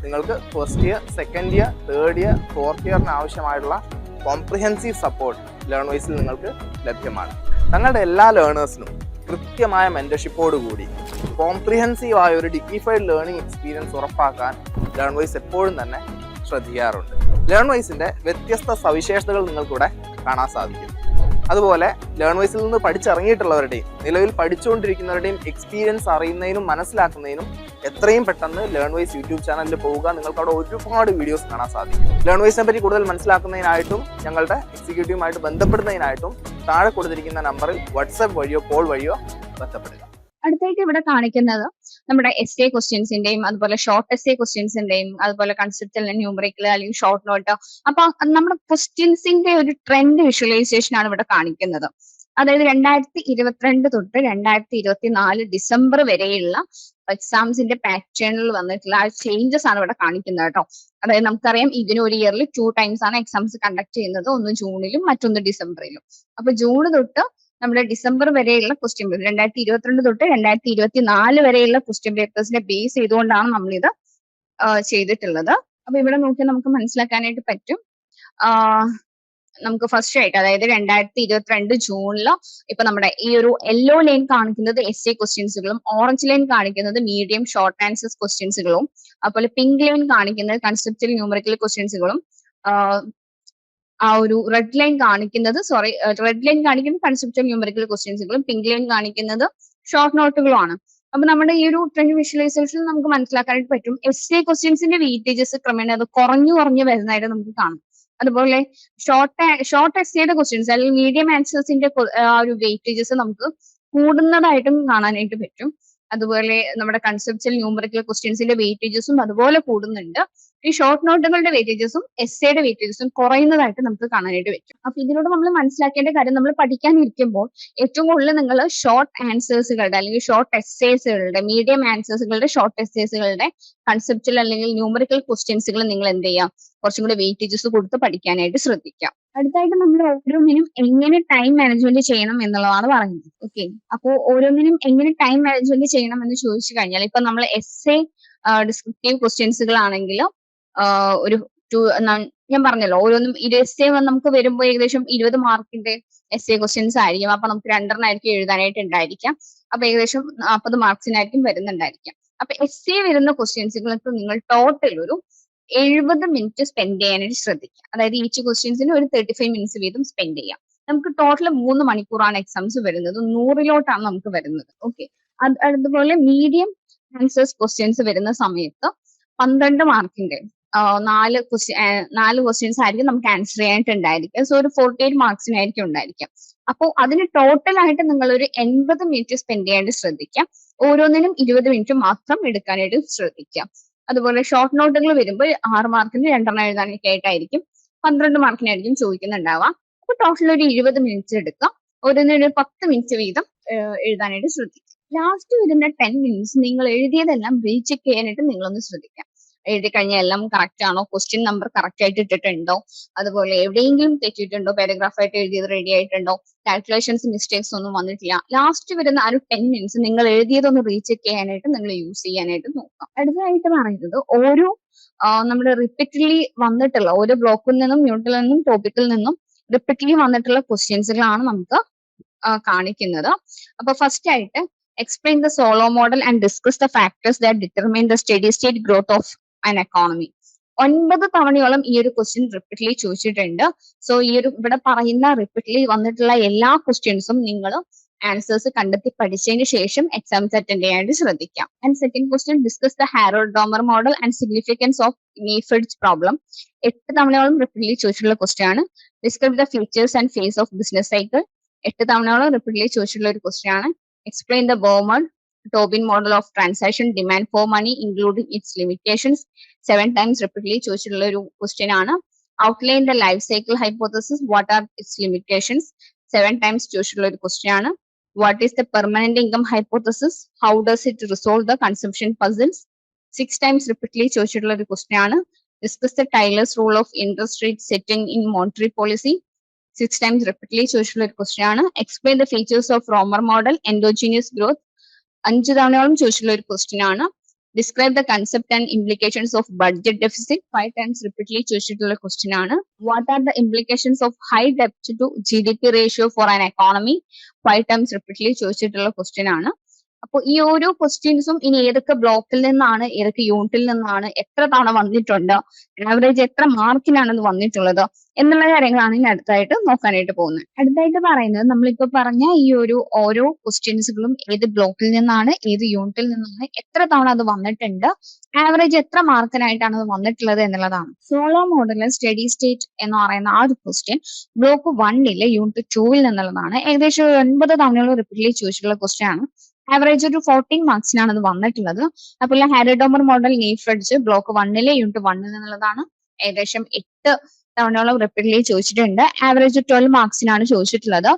നിങ്ങൾക്ക് first year, second year, third year, fourth ഇയറിന് ആവശ്യമായിട്ടുള്ള കോംപ്രിഹെൻസീവ് സപ്പോർട്ട് ലേൺവൈസിൽ നിങ്ങൾക്ക് ലഭ്യമാണ്. തങ്ങളുടെ എല്ലാ ലേണേഴ്സിനും കൃത്യമായ മെന്റർഷിപ്പോടുകൂടി കോംപ്രിഹെൻസീവ് ആയ ഒരു ഡിഗ്നിഫൈഡ് ലേണിംഗ് എക്സ്പീരിയൻസ് ഉറപ്പാക്കാൻ ലേൺവൈസ് എപ്പോഴും തന്നെ ശ്രദ്ധിക്കാറുണ്ട്. ലേൺവൈസിന്റെ വ്യത്യസ്ത സവിശേഷതകൾ നിങ്ങൾക്കിവിടെ കാണാൻ സാധിക്കും. അതുപോലെ ലേൺവൈസിൽ നിന്ന് പഠിച്ചിറങ്ങിയിട്ടുള്ളവരുടെയും നിലവിൽ പഠിച്ചുകൊണ്ടിരിക്കുന്നവരുടെയും എക്സ്പീരിയൻസ് അറിയുന്നതിനും മനസ്സിലാക്കുന്നതിനും എത്രയും പെട്ടെന്ന് ലേൺവൈസ് യൂട്യൂബ് ചാനലിൽ പോവുക. നിങ്ങൾക്ക് അവിടെ ഒരുപാട് വീഡിയോസ് കാണാൻ സാധിക്കും. ലേൺവൈസിനെ പറ്റി കൂടുതൽ മനസ്സിലാക്കുന്നതിനായിട്ടും ഞങ്ങളുടെ എക്സിക്യൂട്ടീവുമായിട്ട് ബന്ധപ്പെടുന്നതിനായിട്ടും താഴെ കൊടുത്തിരിക്കുന്ന നമ്പറിൽ വാട്സാപ്പ് വഴിയോ കോൾ വഴിയോ ബന്ധപ്പെടുക. അടുത്തായിട്ട് ഇവിടെ കാണിക്കുന്നത് നമ്മുടെ എസ് എ ക്വസ്റ്റ്യൻസിന്റെയും അതുപോലെ ഷോർട്ട് എസ് എ ക്വസ്റ്റ്യൻസിന്റെയും അതുപോലെ കൺസെപ്റ്റൽ ന്യൂമറിക്കൽ അല്ലെങ്കിൽ ഷോർട്ട് നോട്ട്. അപ്പൊ നമ്മുടെ ക്വസ്റ്റ്യൻസിന്റെ ഒരു ട്രെൻഡ് വിഷ്വലൈസേഷൻ ആണ് ഇവിടെ കാണിക്കുന്നത്. അതായത് 2022 തൊട്ട് 2024 ഡിസംബർ വരെയുള്ള എക്സാംസിന്റെ പാറ്റേണിൽ വന്നിട്ടുള്ള ആ ചേഞ്ചസ് ആണ് ഇവിടെ കാണിക്കുന്നത് കേട്ടോ. അതായത് നമുക്കറിയാം ഇതിന് ഒരു ഇയറിൽ 2 ടൈംസ് ആണ് എക്സാംസ് കണ്ടക്ട് ചെയ്യുന്നത്, ഒന്ന് ജൂണിലും മറ്റൊന്ന് ഡിസംബറിലും. അപ്പൊ ജൂൺ തൊട്ട് നമ്മുടെ ഡിസംബർ വരെയുള്ള ക്വസ്റ്റ്യൻ പേപ്പർ 2022 തൊട്ട് 2024 വരെയുള്ള ക്വസ്റ്റ്യൻ പേപ്പേഴ്സിനെ ബേസ് ചെയ്തുകൊണ്ടാണ് നമ്മളിത് ചെയ്തിട്ടുള്ളത്. അപ്പൊ ഇവിടെ നോക്കിയാൽ നമുക്ക് മനസ്സിലാക്കാനായിട്ട് പറ്റും. നമുക്ക് ഫസ്റ്റ് ആയിട്ട് അതായത് 2022 ജൂണില് ഇപ്പൊ നമ്മുടെ ഈ ഒരു യെല്ലോ ലൈൻ കാണിക്കുന്നത് എസ് എ ക്വസ്റ്റ്യൻസുകളും ഓറഞ്ച് ലൈൻ കാണിക്കുന്നത് മീഡിയം ഷോർട്ട് ആൻസേഴ്സ് ക്വസ്റ്റ്യൻസുകളും അതുപോലെ പിങ്ക് ലൈൻ കാണിക്കുന്നത് കൺസെപ്റ്റൽ ന്യൂമറിക്കൽ ക്വസ്റ്റ്യൻസുകളും ആ ഒരു റെഡ് ലൈൻ കാണിക്കുന്നത് കൺസെപ്റ്റൽ ന്യൂമറിക്കൽ ക്വസ്റ്റ്യൻസുകളും പിങ്ക് ലൈൻ കാണിക്കുന്നത് ഷോർട്ട് നോട്ടുകളുമാണ്. അപ്പൊ നമ്മുടെ ഈ ഒരു ട്രെൻഡ് വിഷ്വലൈസേഷൻ നമുക്ക് മനസ്സിലാക്കാനായിട്ട് പറ്റും. എസ് എ ക്വസ്റ്റ്യൻസിന്റെ വെയിറ്റേജസ് ക്രമേണ അത് കുറഞ്ഞു വരുന്നതായിട്ട് നമുക്ക് കാണാം. അതുപോലെ ഷോർട്ട് എസ് എയുടെ ക്വസ്റ്റ്യൻസ് അല്ലെങ്കിൽ മീഡിയം ആൻസേഴ്സിന്റെ ആ ഒരു വെയിറ്റേജസ് നമുക്ക് കൂടുന്നതായിട്ടും കാണാനായിട്ട് പറ്റും. അതുപോലെ നമ്മുടെ കൺസെപ്റ്റൽ ന്യൂമറിക്കൽ ക്വസ്റ്റ്യൻസിന്റെ വെയിറ്റേജസും അതുപോലെ കൂടുന്നുണ്ട്. ഈ ഷോർട്ട് നോട്ടുകളുടെ വെയിറ്റേജസും എസ് എയുടെ വെയിറ്റേജസും കുറയുന്നതായിട്ട് നമുക്ക് കാണാനായിട്ട് പറ്റും. അപ്പൊ ഇതിലൂടെ നമ്മൾ മനസ്സിലാക്കേണ്ട കാര്യം, നമ്മൾ പഠിക്കാനിരിക്കുമ്പോൾ ഏറ്റവും കൂടുതൽ നിങ്ങൾ ഷോർട്ട് ആൻസേഴ്സുകളുടെ അല്ലെങ്കിൽ ഷോർട്ട് എസ്സേസുകളുടെ മീഡിയം ആൻസേഴ്സുകളുടെ ഷോർട്ട് എസ്സേസുകളുടെ കൺസെപ്റ്റൽ അല്ലെങ്കിൽ ന്യൂമറിക്കൽ ക്വസ്റ്റ്യൻസുകൾ നിങ്ങൾ എന്ത് ചെയ്യാം, കുറച്ചും കൂടി വെയിറ്റേജസ് കൊടുത്ത് പഠിക്കാനായിട്ട് ശ്രദ്ധിക്കാം. അടുത്തായിട്ട് നമ്മൾ ഓരോന്നിനും എങ്ങനെ ടൈം മാനേജ്മെന്റ് ചെയ്യണം എന്നുള്ളതാണ് പറയുന്നത്. ഓക്കെ, അപ്പോൾ ഓരോന്നിനും എങ്ങനെ ടൈം മാനേജ്മെന്റ് ചെയ്യണം എന്ന് ചോദിച്ചു കഴിഞ്ഞാൽ ഇപ്പൊ നമ്മൾ എസ് എ ഡിസ്ക്രിപ്റ്റീവ് ക്വസ്റ്റ്യൻസുകളാണെങ്കിൽ ഞാൻ പറഞ്ഞല്ലോ ഓരോന്നും എസ് എ നമുക്ക് വരുമ്പോൾ ഏകദേശം 20 മാർക്കിന്റെ എസ് എ ക്വസ്റ്റ്യൻസ് ആയിരിക്കും. അപ്പൊ നമുക്ക് 2 എഴുതാനായിട്ട് ഉണ്ടായിരിക്കാം. അപ്പൊ ഏകദേശം 40 മാർക്സിനായിരിക്കും വരുന്നുണ്ടായിരിക്കാം. അപ്പൊ എസ് എ വരുന്ന ക്വസ്റ്റ്യൻസുകൾക്ക് നിങ്ങൾ ടോട്ടൽ ഒരു 70 മിനിറ്റ് സ്പെൻഡ് ചെയ്യാനായിട്ട് ശ്രദ്ധിക്കുക. അതായത് ഈച്ച് ക്വസ്റ്റ്യൻസിന് ഒരു 35 മിനിറ്റ്സ് വീതം സ്പെൻഡ് ചെയ്യാം. നമുക്ക് ടോട്ടൽ 3 മണിക്കൂറാണ് എക്സാംസ് വരുന്നത്, 100-ലോട്ടാണ് നമുക്ക് വരുന്നത്. ഓക്കെ, അതുപോലെ മീഡിയം ആൻസേഴ്സ് ക്വസ്റ്റ്യൻസ് വരുന്ന സമയത്ത് 12 മാർക്കിന്റെ 4 ക്വസ്റ്റ്യൻസ് ആയിരിക്കും നമുക്ക് ആൻസർ ചെയ്യാനായിട്ട് ഉണ്ടായിരിക്കുക. സോ ഒരു 48 മാർക്സിനായിരിക്കും ഉണ്ടായിരിക്കാം. അപ്പോൾ അതിന് ടോട്ടൽ ആയിട്ട് നിങ്ങൾ ഒരു 80 മിനിറ്റ് സ്പെൻഡ് ചെയ്യാനായിട്ട് ശ്രദ്ധിക്കാം. ഓരോന്നിനും 20 മിനിറ്റ് മാത്രം എടുക്കാനായിട്ട് ശ്രദ്ധിക്കാം. അതുപോലെ ഷോർട്ട് നോട്ടുകൾ വരുമ്പോൾ 6 മാർക്കിന് 2 എഴുതാനൊക്കെ ആയിട്ടായിരിക്കും 12 മാർക്കിനായിരിക്കും ചോദിക്കുന്നുണ്ടാവുക. അപ്പൊ ടോട്ടൽ ഒരു 20 മിനിറ്റ്സ് എടുക്കാം. ഓരോന്നിനും 10 മിനിറ്റ് വീതം എഴുതാനായിട്ട് ശ്രദ്ധിക്കാം. ലാസ്റ്റ് വരുന്ന 10 മിനിറ്റ്സ് നിങ്ങൾ എഴുതിയതെല്ലാം റീചെക്ക് ചെയ്യാനായിട്ട് നിങ്ങളൊന്ന് ശ്രദ്ധിക്കാം. എഴുതി കഴിഞ്ഞാൽ എല്ലാം കറക്റ്റ് ആണോ, ക്വസ്റ്റ്യൻ നമ്പർ കറക്റ്റ് ആയിട്ട് ഇട്ടിട്ടുണ്ടോ, അതുപോലെ എവിടെയെങ്കിലും തെറ്റിയിട്ടുണ്ടോ, പാരഗ്രാഫ് ആയിട്ട് എഴുതിയത് റെഡി ആയിട്ടുണ്ടോ, കാൽക്കുലേഷൻസ് മിസ്റ്റേക്സ് ഒന്നും വന്നിട്ടില്ല. ലാസ്റ്റ് വരുന്ന ആ ഒരു 10 മിനിറ്റ്സ് നിങ്ങൾ എഴുതിയതൊന്ന് റീചെക്ക് ചെയ്യാനായിട്ട് നിങ്ങൾ യൂസ് ചെയ്യാനായിട്ട് നോക്കാം. അടുത്തതായിട്ട് പറയുന്നത് ഓരോ നമ്മുടെ റിപ്പീറ്റ്ലി വന്നിട്ടുള്ള ഓരോ ബ്ലോക്കിൽ നിന്നും യൂണിറ്റിൽ നിന്നും ടോപ്പിക്കിൽ നിന്നും റിപ്പീറ്റ്ലി വന്നിട്ടുള്ള ക്വസ്റ്റ്യൻസുകളാണ് നമുക്ക് കാണിക്കുന്നത്. അപ്പൊ ഫസ്റ്റ് ആയിട്ട് explain the Solow model and discuss the factors that determine the steady state growth of an economy. 9 തവണയോളം ഈ ഒരു ക്വസ്റ്റ്യൻ റിപ്പീറ്റ്ലി ചോദിച്ചിട്ടുണ്ട്. സോ ഈ ഒരു ഇവിടെ പറയുന്ന റിപ്പീറ്റ്ലി വന്നിട്ടുള്ള എല്ലാ ക്വസ്റ്റ്യൻസും നിങ്ങൾ ആൻസേഴ്സ് കണ്ടെത്തി പഠിച്ചതിന് ശേഷം എക്സാംസ് അറ്റൻഡ് ചെയ്യാനായിട്ട് ശ്രദ്ധിക്കാം. And second question, discuss the Harrod Domar model and significance of knife edge problem. 8 തവണയോളം റിപ്പീറ്റ്ലി ചോദിച്ചിട്ടുള്ള ക്വസ്റ്റ്യൻ ആണ്. Describe the features and phase of business cycle. 8 തവണയോളം റിപ്പീറ്റ്ലി ചോദിച്ചിട്ടുള്ള ഒരു ക്വസ്റ്റ്യൻ ആണ്. Explain the Bowman-Tobin model of transaction demand for money including its limitations. 7 times repeatedly ചോദിച്ചിട്ടുള്ള ഒരു question ആണ്. Outline the life cycle hypothesis, what are its limitations. 7 times ചോദിച്ചിട്ടുള്ള ഒരു question ആണ്. What is the permanent income hypothesis, how does it resolve the consumption puzzles. 6 times repeatedly ചോദിച്ചിട്ടുള്ള ഒരു question ആണ്. Discuss the Taylor's rule of interest rate setting in monetary policy. 6 times repeatedly ചോദിച്ചിട്ടുള്ള ഒരു question ആണ്. Explain the features of Romer model, endogenous growth. 5 തവണയോളം ചോദിച്ചിട്ടുള്ള ഒരു question ആണ്. Describe the concept and implications of budget deficit. 5 times repeatedly ചോദിച്ചിട്ടുള്ള question ആണ്. What are the implications of high ഡെപ്റ്റ് to GDP ratio for an economy. 5 times repeatedly ചോദിച്ചിട്ടുള്ള question ആണ്. അപ്പോൾ ഈ ഓരോ ക്വസ്റ്റ്യൻസും ഇനി ഏതൊക്കെ ബ്ലോക്കിൽ നിന്നാണ്, ഏതൊക്കെ യൂണിറ്റിൽ നിന്നാണ്, എത്ര തവണ വന്നിട്ടുണ്ട്, ആവറേജ് എത്ര മാർക്കിനാണ് ഇത് വന്നിട്ടുള്ളത് എന്നുള്ള കാര്യങ്ങളാണ് ഇനി അടുത്തായിട്ട് നോക്കാനായിട്ട് പോകുന്നത്. അടുത്തായിട്ട് പറയുന്നത് നമ്മളിപ്പോ പറഞ്ഞ ഈ ഒരു ഓരോ ക്വസ്റ്റ്യൻസുകളും ഏത് ബ്ലോക്കിൽ നിന്നാണ്, ഏത് യൂണിറ്റിൽ നിന്നാണ്, എത്ര തവണ അത് വന്നിട്ടുണ്ട്, ആവറേജ് എത്ര മാർക്കിനായിട്ടാണ് അത് വന്നിട്ടുള്ളത് എന്നുള്ളതാണ്. സോളോ മോഡലിൽ സ്റ്റഡി സ്റ്റേറ്റ് എന്ന് പറയുന്ന ആ ഒരു ക്വസ്റ്റ്യൻ ബ്ലോക്ക് 1 യൂണിറ്റ് 2 നിന്നുള്ളതാണ്. ഏകദേശം 9 തവണയുള്ള റിപ്പീറ്റ്ലി ചോദിച്ചിട്ടുള്ള ക്വസ്റ്റ്യൻ ആണ്. ആവറേജ് ഒരു 14 മാർക്സിനാണ് അത് വന്നിട്ടുള്ളത്. അതുപോലെ ഹാരോൾഡ്-ഡോമർ മോഡൽ നീഫിഡ്സ് ബ്ലോക്ക് 1 യൂണിറ്റ് 1 നിന്നുള്ളതാണ്. ഏകദേശം 8 തവണയോളം റിപ്പീറ്റ്ലി ചോദിച്ചിട്ടുണ്ട്. ആവറേജ് 12 മാർക്സിനാണ് ചോദിച്ചിട്ടുള്ളത്.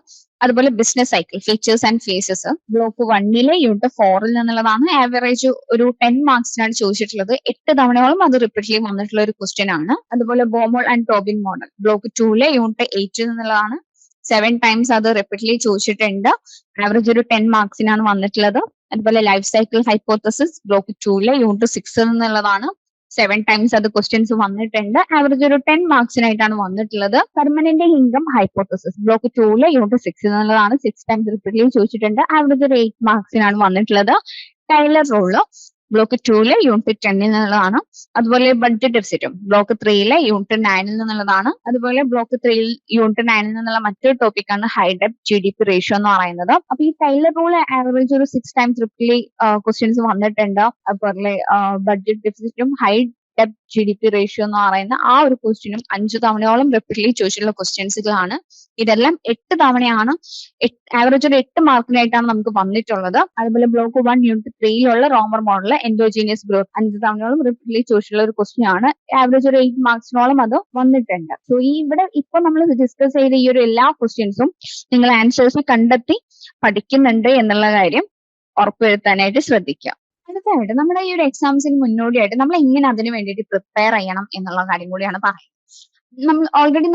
അതുപോലെ business cycle features and phases block 1 unit 4 നിന്നുള്ളതാണ്. ആവറേജ് ഒരു 10 മാർക്സിനാണ് ചോദിച്ചിട്ടുള്ളത്. 8 തവണയോളം അത് റിപ്പീറ്റ്ലി വന്നിട്ടുള്ള ഒരു ക്വസ്റ്റ്യൻ ആണ്. അതുപോലെ ബോമോൾ and Tobin model block 2 unit 8 നിന്നുള്ളതാണ്. 7 times അത് റിപ്പീറ്റ്ലി ചോദിച്ചിട്ടുണ്ട്. ആവറേജ് ഒരു 10 മാർക്സിനാണ് വന്നിട്ടുള്ളത്. അതുപോലെ life cycle hypothesis block 2 unit 6 എന്നുള്ളതാണ്. 7 times അത് ക്വസ്റ്റ്യൻസ് വന്നിട്ടുണ്ട്. ആവറേജ് ഒരു 10 മാർക്സിനായിട്ടാണ് വന്നിട്ടുള്ളത്. Permanent income hypothesis block 2 unit 6 എന്നുള്ളതാണ്. 6 times റിപ്പീറ്റ്ലി ചോദിച്ചിട്ടുണ്ട്. ആവറേജ് ഒരു 8 മാർക്സിനാണ് വന്നിട്ടുള്ളത്. ടൈലർ റൂള് ബ്ലോക്ക് 2 യൂണിറ്റ് 10 നിന്നുള്ളതാണ്. അതുപോലെ ബഡ്ജറ്റ് ഡെഫിസിറ്റും ബ്ലോക്ക് 3 യൂണിറ്റ് 9 നിന്നുള്ളതാണ്. അതുപോലെ ബ്ലോക്ക് 3 യൂണിറ്റ് 9 നിന്നുള്ള മറ്റൊരു ടോപ്പിക്കാണ് ഹൈ ഡെപ്റ്റ് GDP റേഷ്യോ എന്ന് പറയുന്നത്. അപ്പൊ ഈ ടൈലർ റൂൾ ആവറേജ് ഒരു 6 times റിപ്പീറ്റ്ലി ക്വസ്റ്റ്യൻസ് വന്നിട്ടുണ്ട്. അതുപോലെ ബഡ്ജറ്റ് ഡെഫിസിറ്റും ഹൈ ഡെപ്റ്റ് GDP റേഷ്യോ എന്ന് പറയുന്ന ആ ഒരു ക്വസ്റ്റ്യനും 5 തവണയോളം റിപ്പീറ്റ്ലി ചോദിച്ചിട്ടുള്ള ക്വസ്റ്റ്യൻസുകളാണ്. ഇതെല്ലാം 8 തവണയാണ്. ആവറേജ് ഒരു 8 മാർക്കിനായിട്ടാണ് നമുക്ക് വന്നിട്ടുള്ളത്. അതുപോലെ ബ്ലോക്ക് 1 യൂണിറ്റ് 3 റോമർ മോഡൽ എൻഡോജീനിയസ് ഗ്രോത്ത് 5 തവണയോളം റിപ്പീറ്റ്ലി ചോദിച്ചിട്ടുള്ള ഒരു ക്വസ്റ്റ്യൻ ആണ്. ആവറേജ് ഒരു 8 മാർക്സിനോളം അത് വന്നിട്ടുണ്ട്. സോ ഈ ഇവിടെ ഇപ്പൊ നമ്മൾ ഡിസ്കസ് ചെയ്ത ഈ ഒരു എല്ലാ ക്വസ്റ്റ്യൻസും നിങ്ങൾ ആൻസേഴ്സ് കണ്ടെത്തി പഠിക്കുന്നുണ്ട് എന്നുള്ള കാര്യം ഉറപ്പുവരുത്താനായിട്ട് ശ്രദ്ധിക്കുക. അടുത്തായിട്ട് നമ്മുടെ ഈ ഒരു എക്സാംസിന് മുന്നോടിയായിട്ട് നമ്മൾ എങ്ങനെ അതിന് വേണ്ടിയിട്ട് പ്രിപ്പയർ ചെയ്യണം എന്നുള്ള കാര്യം കൂടിയാണ് പറയുന്നത്. നമ്മൾ ഓൾറെഡി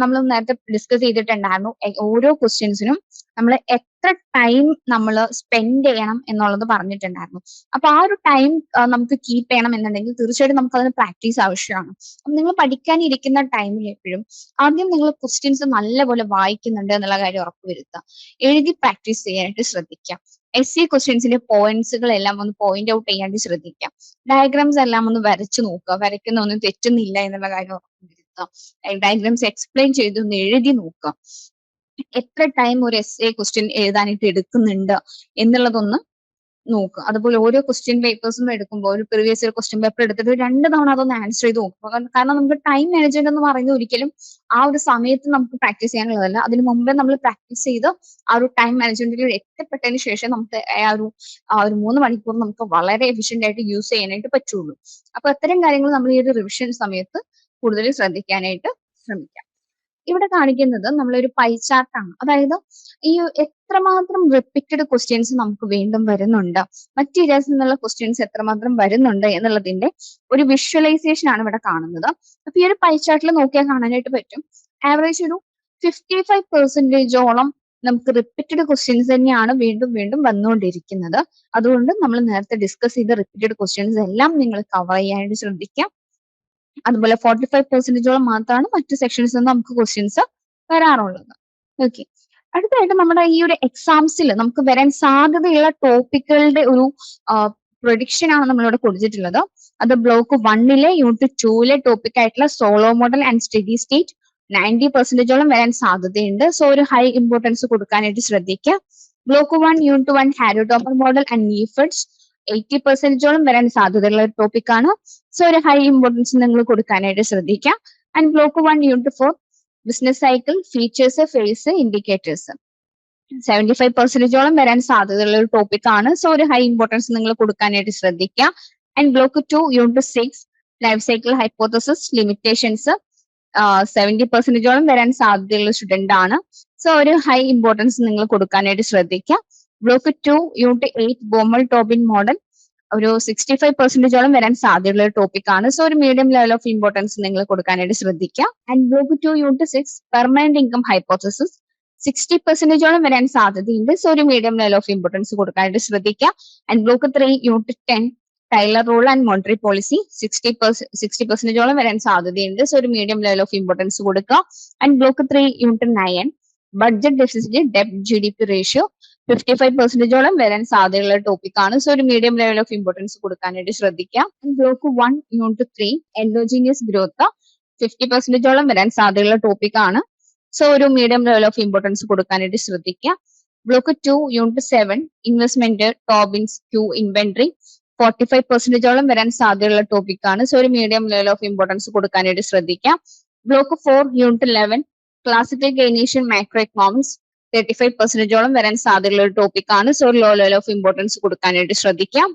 നമ്മൾ നേരത്തെ ഡിസ്കസ് ചെയ്തിട്ടുണ്ടായിരുന്നു. ഓരോ ക്വസ്റ്റ്യൻസിനും നമ്മൾ എത്ര ടൈം നമ്മൾ സ്പെൻഡ് ചെയ്യണം എന്നുള്ളത് പറഞ്ഞിട്ടുണ്ടായിരുന്നു. അപ്പൊ ആ ഒരു ടൈം നമുക്ക് കീപ്പ് ചെയ്യണം എന്നുണ്ടെങ്കിൽ തീർച്ചയായിട്ടും നമുക്ക് അതിന് പ്രാക്ടീസ് ആവശ്യമാണ്. അപ്പൊ നിങ്ങൾ പഠിക്കാനിരിക്കുന്ന ടൈമിൽ എപ്പോഴും ആദ്യം നിങ്ങൾ ക്വസ്റ്റ്യൻസ് നല്ലപോലെ വായിക്കുന്നുണ്ട് എന്നുള്ള കാര്യം ഉറപ്പുവരുത്തുക. എഴുതി പ്രാക്ടീസ് ചെയ്യാനായിട്ട് ശ്രദ്ധിക്കുക. SC ക്വസ്റ്റ്യൻസിന്റെ പോയിന്റ്സുകൾ എല്ലാം ഒന്ന് പോയിന്റ് ഔട്ട് ചെയ്യാനായിട്ട് ശ്രദ്ധിക്കാം. ഡയഗ്രാംസ് എല്ലാം ഒന്ന് വരച്ചു നോക്കുക. വരയ്ക്കുന്ന ഒന്നും തെറ്റുന്നില്ല എന്നുള്ള കാര്യം ഉറപ്പുവരുത്തുക. ഡയഗ്രാംസ് എക്സ്പ്ലെയിൻ ചെയ്തൊന്ന് എഴുതി നോക്കുക. എത്ര ടൈം ഒരു essay ക്വസ്റ്റ്യൻ എഴുതാനായിട്ട് എടുക്കുന്നുണ്ട് എന്നുള്ളതൊന്ന് നോക്കുക. അതുപോലെ ഓരോ ക്വസ്റ്റ്യൻ പേപ്പേഴ്സും എടുക്കുമ്പോൾ ഒരു പ്രീവിയസ് ഇയർ ക്വസ്റ്റ്യൻ പേപ്പർ എടുത്തിട്ട് 2 തവണ അതൊന്ന് ആൻസർ ചെയ്ത് നോക്കുക. കാരണം നമുക്ക് ടൈം മാനേജ്മെന്റ് എന്ന് പറയുന്നത് ഒരിക്കലും ആ ഒരു സമയത്ത് നമുക്ക് പ്രാക്ടീസ് ചെയ്യാനുള്ളതല്ല. അതിന് മുമ്പേ നമ്മൾ പ്രാക്ടീസ് ചെയ്ത് ആ ഒരു ടൈം മാനേജ്മെന്റിൽ എത്തിപ്പെട്ടതിന് ശേഷം നമുക്ക് ആ ഒരു 3 മണിക്കൂർ നമുക്ക് വളരെ എഫിഷ്യന്റ് ആയിട്ട് യൂസ് ചെയ്യാനായിട്ട് പറ്റുള്ളൂ. അപ്പൊ അത്തരം കാര്യങ്ങൾ നമ്മൾ ഈ ഒരു റിവിഷൻ സമയത്ത് കൂടുതൽ ശ്രദ്ധിക്കാനായിട്ട് ശ്രമിക്കാം. ഇവിടെ കാണിക്കുന്നത് നമ്മളൊരു പൈ ചാർട്ടാണ്. അതായത് ഈ എത്രമാത്രം റിപ്പീറ്റഡ് ക്വസ്റ്റ്യൻസ് നമുക്ക് വീണ്ടും വരുന്നുണ്ട്, മറ്റ് ഏരിയാസിൽ നിന്നുള്ള ക്വസ്റ്റ്യൻസ് എത്രമാത്രം വരുന്നുണ്ട് എന്നുള്ളതിന്റെ ഒരു വിഷ്വലൈസേഷൻ ആണ് ഇവിടെ കാണുന്നത്. അപ്പൊ ഈ ഒരു പൈ ചാർട്ടിൽ നോക്കിയാൽ കാണാനായിട്ട് പറ്റും ആവറേജ് ഒരു 55% നമുക്ക് റിപ്പീറ്റഡ് ക്വസ്റ്റ്യൻസ് തന്നെയാണ് വീണ്ടും വീണ്ടും വന്നുകൊണ്ടിരിക്കുന്നത്. അതുകൊണ്ട് നമ്മൾ നേരത്തെ ഡിസ്കസ് ചെയ്ത റിപ്പീറ്റഡ് ക്വസ്റ്റ്യൻസ് എല്ലാം നിങ്ങൾ കവർ ചെയ്യാനായിട്ട് ശ്രദ്ധിക്കാം. അതുപോലെ 45% മാത്രമാണ് മറ്റു സെക്ഷൻസിൽ നിന്ന് നമുക്ക് ക്വസ്റ്റ്യൻസ് വരാറുള്ളത്. ഓക്കെ, അടുത്തായിട്ട് നമ്മുടെ ഈ ഒരു എക്സാംസിൽ നമുക്ക് വരാൻ സാധ്യതയുള്ള ടോപ്പിക്കുകളുടെ ഒരു പ്രൊഡിക്ഷൻ ആണ് നമ്മളിവിടെ കൊടുത്തിട്ടുള്ളത്. അത് ബ്ലോക്ക് 1 യൂണിറ്റ് 2 ടോപ്പിക് ആയിട്ടുള്ള Solow model and steady state 90% വരാൻ സാധ്യതയുണ്ട്. സോ ഒരു ഹൈ ഇമ്പോർട്ടൻസ് കൊടുക്കാനായിട്ട് ശ്രദ്ധിക്കുക. Block 1 unit 1 Harrod Domar model and knife edge 80% വരാൻ സാധ്യതയുള്ള ഒരു ടോപ്പിക് ആണ്. സോ ഒരു ഹൈ ഇമ്പോർട്ടൻസ് നിങ്ങൾ കൊടുക്കാനായിട്ട് ശ്രദ്ധിക്കുക. And block 1 unit 4 business cycle features phase indicators 75% വരാൻ സാധ്യതയുള്ള ഒരു ടോപ്പിക് ആണ്. സോ ഒരു ഹൈ ഇമ്പോർട്ടൻസ് നിങ്ങൾ കൊടുക്കാനായിട്ട് ശ്രദ്ധിക്കുക. And block 2 unit 6 life cycle hypothesis limitations 70% വരാൻ സാധ്യതയുള്ള സ്റ്റുഡന്റ് ആണ്. സോ ഒരു ഹൈ ഇമ്പോർട്ടൻസ് നിങ്ങൾ കൊടുക്കാനായിട്ട് ശ്രദ്ധിക്കുക. ബ്ലോക്ക് 2 യൂണിറ്റ് 8 ബോമൽ ടോബിൻ മോഡൽ ഒരു 65% വരാൻ സാധ്യതയുള്ള ഒരു ടോപ്പിക് ആണ്. സോ ഒരു മീഡിയം ലെവൽ ഓഫ് ഇമ്പോർട്ടൻസ് നിങ്ങൾ കൊടുക്കാനായിട്ട് ശ്രദ്ധിക്കുക. And block 2 unit 6 permanent income hypothesis 60% വരാൻ സാധ്യതയുണ്ട്. സോ ഒരു മീഡിയം ലെവൽ ഓഫ് ഇമ്പോർട്ടൻസ് കൊടുക്കാനായിട്ട് ശ്രദ്ധിക്കുക. And block 3 unit 10 Taylor rule and monetary policy 60% വരാൻ സാധ്യതയുണ്ട്. സോ ഒരു മീഡിയം ലെവൽ ഓഫ് ഇമ്പോർട്ടൻസ് കൊടുക്കുക. And block 3 unit 9 budget deficit ഡെപ്റ്റ് GDP റേഷ്യോ 55% വരാൻ സാധ്യതയുള്ള ടോപ്പിക് ആണ്. സോ ഒരു മീഡിയം ലെവൽ ഓഫ് ഇമ്പോർട്ടൻസ് കൊടുക്കാനായിട്ട് ശ്രദ്ധിക്കുക. ബ്ലോക്ക് 1 യൂണിറ്റ് 3 എൻഡോജീനിയസ് ഗ്രോത്ത് 50% വരാൻ സാധ്യതയുള്ള ടോപ്പിക് ആണ്. സോ ഒരു മീഡിയം ലെവൽ ഓഫ് ഇമ്പോർട്ടൻസ് കൊടുക്കാനായിട്ട് ശ്രദ്ധിക്കുക. Block 2 unit 7 investment Tobin's Q inventory 45% വരാൻ സാധ്യതയുള്ള ടോപ്പിക് ആണ്. സോ ഒരു മീഡിയം ലെവൽ ഓഫ് ഇമ്പോർട്ടൻസ് കൊടുക്കാനായിട്ട് ശ്രദ്ധിക്കുക. Block 4 unit 11 classical Keynesian macro economics 35% വരാൻ സാധ്യതയുള്ള ഒരു ടോപ്പിക് ആണ്. So low level of importance കൊടുക്കാനായിട്ട് ശ്രദ്ധിക്കാം.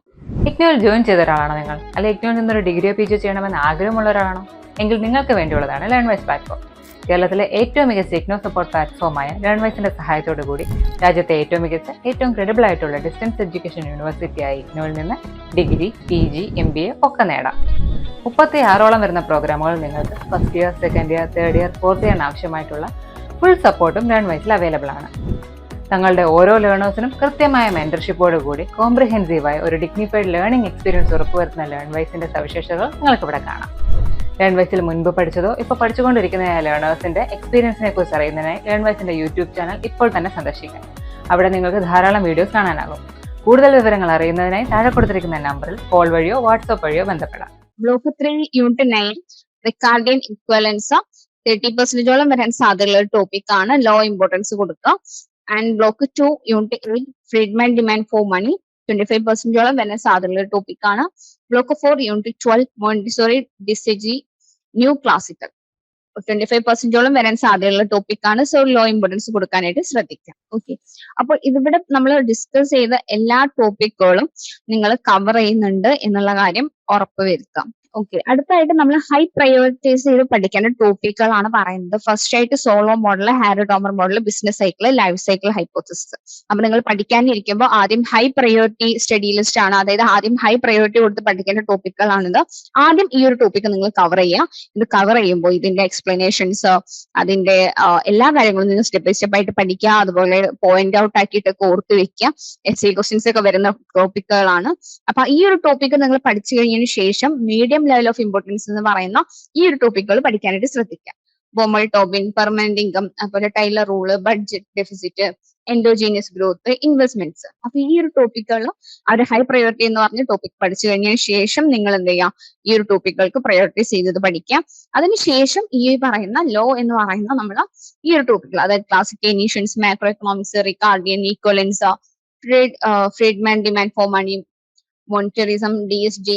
ഇഗ്നോയിൽ ജോയിൻ ചെയ്ത ഒരാളാണോ നിങ്ങൾ? അല്ലെങ്കിൽ ഇഗ്നോയിൽ നിന്നൊരു ഡിഗ്രിയോ PG ചെയ്യണമെന്ന് ആഗ്രഹമുള്ള ഒരാളാണോ? എങ്കിൽ നിങ്ങൾക്ക് വേണ്ടിയുള്ളതാണ് ലേൺവൈസ് പ്ലാറ്റ്ഫോം. കേരളത്തിലെ ഏറ്റവും മികച്ച ഇഗ്നോ സപ്പോർട്ട് പ്ലാറ്റ്ഫോമായ ലേൺവൈസിന്റെ സഹായത്തോടു കൂടി രാജ്യത്തെ ഏറ്റവും മികച്ച ഏറ്റവും ക്രെഡിബിൾ ആയിട്ടുള്ള ഡിസ്റ്റൻസ് എഡ്യൂക്കേഷൻ യൂണിവേഴ്സിറ്റിയായ ഇഗ്നോയിൽ നിന്ന് ഡിഗ്രി PG MBA ഒക്കെ നേടാം. 36ഓളം വരുന്ന പ്രോഗ്രാമുകൾ നിങ്ങൾക്ക് first year, second year, third year, fourth ഇയറിന് ആവശ്യമായിട്ടുള്ള ഫുൾ സപ്പോർട്ടും ലേൺവൈസിൽ അവൈലബിൾ ആണ്. തങ്ങളുടെ ഓരോ ലേണേഴ്സിനും കൃത്യമായ മെന്റർഷിപ്പോട് കൂടി കോംപ്രിഹെൻസീവായ ഒരു ഡിഗ്നിഫൈഡ് ലേണിംഗ് എക്സ്പീരിയൻസ് ഉറപ്പുവരുത്തുന്ന ലേൺവൈസിന്റെ സവിശേഷതകൾ നിങ്ങൾക്ക് ഇവിടെ കാണാം. ലേൺവൈസിൽ മുൻപ് പഠിച്ചതോ ഇപ്പോൾ പഠിച്ചുകൊണ്ടിരിക്കുന്ന ലേണേഴ്സിന്റെ എക്സ്പീരിയൻസിനെ കുറിച്ച് അറിയുന്നതിനായി ലേൺവൈസിന്റെ യൂട്യൂബ് ചാനൽ ഇപ്പോൾ തന്നെ സന്ദർശിക്കാം. അവിടെ നിങ്ങൾക്ക് ധാരാളം വീഡിയോസ് കാണാനാകും. കൂടുതൽ വിവരങ്ങൾ അറിയുന്നതിനായി താഴെ കൊടുത്തിരിക്കുന്ന നമ്പറിൽ കോൾ വഴിയോ വാട്സ്ആപ്പ് വഴിയോ ബന്ധപ്പെടാം. ബ്ലോക്ക് 3 യൂണിറ്റ് 9 റിക്കാർഡിയൻ ഇക്വലൻസ് 30% വരാൻ സാധ്യതയുള്ള ഒരു ടോപ്പിക് ആണ്. ലോ ഇമ്പോർട്ടൻസ് കൊടുക്കുക. And block 2 unit 8 Friedman demand for money 25% വരാൻ സാധ്യതയുള്ള ഒരു ടോപ്പിക് ആണ്. Block 4 unit 12 monetarist DSGE new classical 25% വരാൻ സാധ്യതയുള്ള ടോപ്പിക് ആണ്. സോ ലോ ഇമ്പോർട്ടൻസ് കൊടുക്കാനായിട്ട് ശ്രദ്ധിക്കാം. ഓക്കെ, അപ്പോൾ ഇതിവിടെ നമ്മൾ ഡിസ്കസ് ചെയ്ത എല്ലാ ടോപ്പിക്കുകളും നിങ്ങൾ കവർ ചെയ്യുന്നുണ്ട് എന്നുള്ള കാര്യം ഉറപ്പുവരുത്താം. ഓക്കെ, അടുത്തായിട്ട് നമ്മൾ ഹൈ പ്രയോറിറ്റൈസ് ചെയ്ത് പഠിക്കേണ്ട ടോപ്പിക്കുകളാണ് പറയുന്നത്. ഫസ്റ്റ് ആയിട്ട് solo model, Harrod-Domar model, business cycle, life cycle hypothesis. അപ്പൊ നിങ്ങൾ പഠിക്കാനിരിക്കുമ്പോൾ ആദ്യം ഹൈ പ്രയോറിറ്റി സ്റ്റഡി ലിസ്റ്റ് ആണ്, അതായത് ആദ്യം ഹൈ പ്രയോറിറ്റി കൊടുത്ത് പഠിക്കേണ്ട ടോപ്പിക്കുകളാണിത്. ആദ്യം ഈ ഒരു ടോപ്പിക്ക് നിങ്ങൾ കവർ ചെയ്യുക. ഇത് കവർ ചെയ്യുമ്പോൾ ഇതിന്റെ എക്സ്പ്ലനേഷൻസ്, അതിന്റെ എല്ലാ കാര്യങ്ങളും നിങ്ങൾ സ്റ്റെപ്പ് ബൈ സ്റ്റെപ്പ് ആയിട്ട് പഠിക്കുക. അതുപോലെ പോയിന്റ് ഔട്ട് ആക്കിയിട്ട് ഓർത്ത് വെക്കുക. SC ക്വസ്റ്റ്യൻസ് ഒക്കെ വരുന്ന ടോപ്പിക്കുകളാണ്. അപ്പൊ ഈ ഒരു ടോപ്പിക്ക് നിങ്ങൾ പഠിച്ചു കഴിഞ്ഞതിന് ശേഷം മീഡിയം ലെവൽ ഓഫ് ഇമ്പോർട്ടൻസ് എന്ന് പറയുന്ന ഈ ഒരു ടോപ്പിക്കുകൾ പഠിക്കാനായിട്ട് ശ്രദ്ധിക്കുക. ബോമൽ ടോബിൻ, പെർമനന്റ് ഇൻകം, അതുപോലെ Taylor rule, budget deficit, endogenous growth, investments. അപ്പൊ ഈ ഒരു ടോപ്പിക്കുകൾ ഒരു ഹൈ പ്രയോറിറ്റി എന്ന് പറഞ്ഞ ടോപ്പിക് പഠിച്ചു കഴിഞ്ഞതിന് ശേഷം നിങ്ങൾ എന്ത് ചെയ്യുക, ഈ ഒരു ടോപ്പിക്കുകൾക്ക് പ്രയോറിറ്റൈസ് ചെയ്തത് പഠിക്കുക. അതിനുശേഷം ഈ പറയുന്ന ലോ എന്ന് പറയുന്ന നമ്മൾ ഈ ഒരു ടോപ്പിക്കുകൾ, അതായത് classic Keynesians, macro economics, Ricardian equivalence, Friedman demand for money, monetarism, DSG,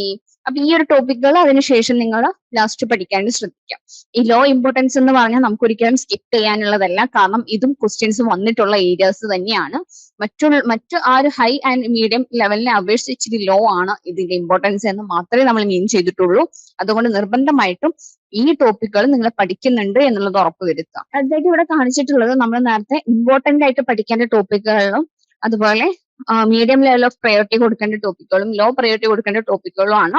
അപ്പൊ ഈ ഒരു ടോപ്പിക്കുകൾ അതിനുശേഷം നിങ്ങൾ ലാസ്റ്റ് പഠിക്കാനും ശ്രദ്ധിക്കാം. ഈ ലോ ഇമ്പോർട്ടൻസ് എന്ന് പറഞ്ഞാൽ നമുക്ക് ഒരിക്കലും സ്കിപ്പ് ചെയ്യാനുള്ളതല്ല, കാരണം ഇതും ക്വസ്റ്റ്യൻസ് വന്നിട്ടുള്ള ഏരിയാസ് തന്നെയാണ്. മറ്റു ആ ഒരു ഹൈ ആൻഡ് മീഡിയം ലെവലിനെ അപേക്ഷിച്ച് ഇച്ചിരി ലോ ആണ് ഇതിന്റെ ഇമ്പോർട്ടൻസ് എന്ന് മാത്രമേ നമ്മൾ മീൻ ചെയ്തിട്ടുള്ളൂ. അതുകൊണ്ട് നിർബന്ധമായിട്ടും ഈ ടോപ്പിക്കുകൾ നിങ്ങൾ പഠിക്കുന്നുണ്ട് എന്നുള്ളത് ഉറപ്പുവരുത്തുക. അടുത്തായിട്ട് ഇവിടെ കാണിച്ചിട്ടുള്ളത് നമ്മൾ നേരത്തെ ഇമ്പോർട്ടന്റ് ആയിട്ട് പഠിക്കേണ്ട ടോപ്പിക്കുകളും അതുപോലെ മീഡിയം ലെവൽ ഓഫ് പ്രയോറിറ്റി കൊടുക്കേണ്ട ടോപ്പിക്കുകളും ലോ പ്രയോറിറ്റി കൊടുക്കേണ്ട ടോപ്പിക്കുകളും ആണ്.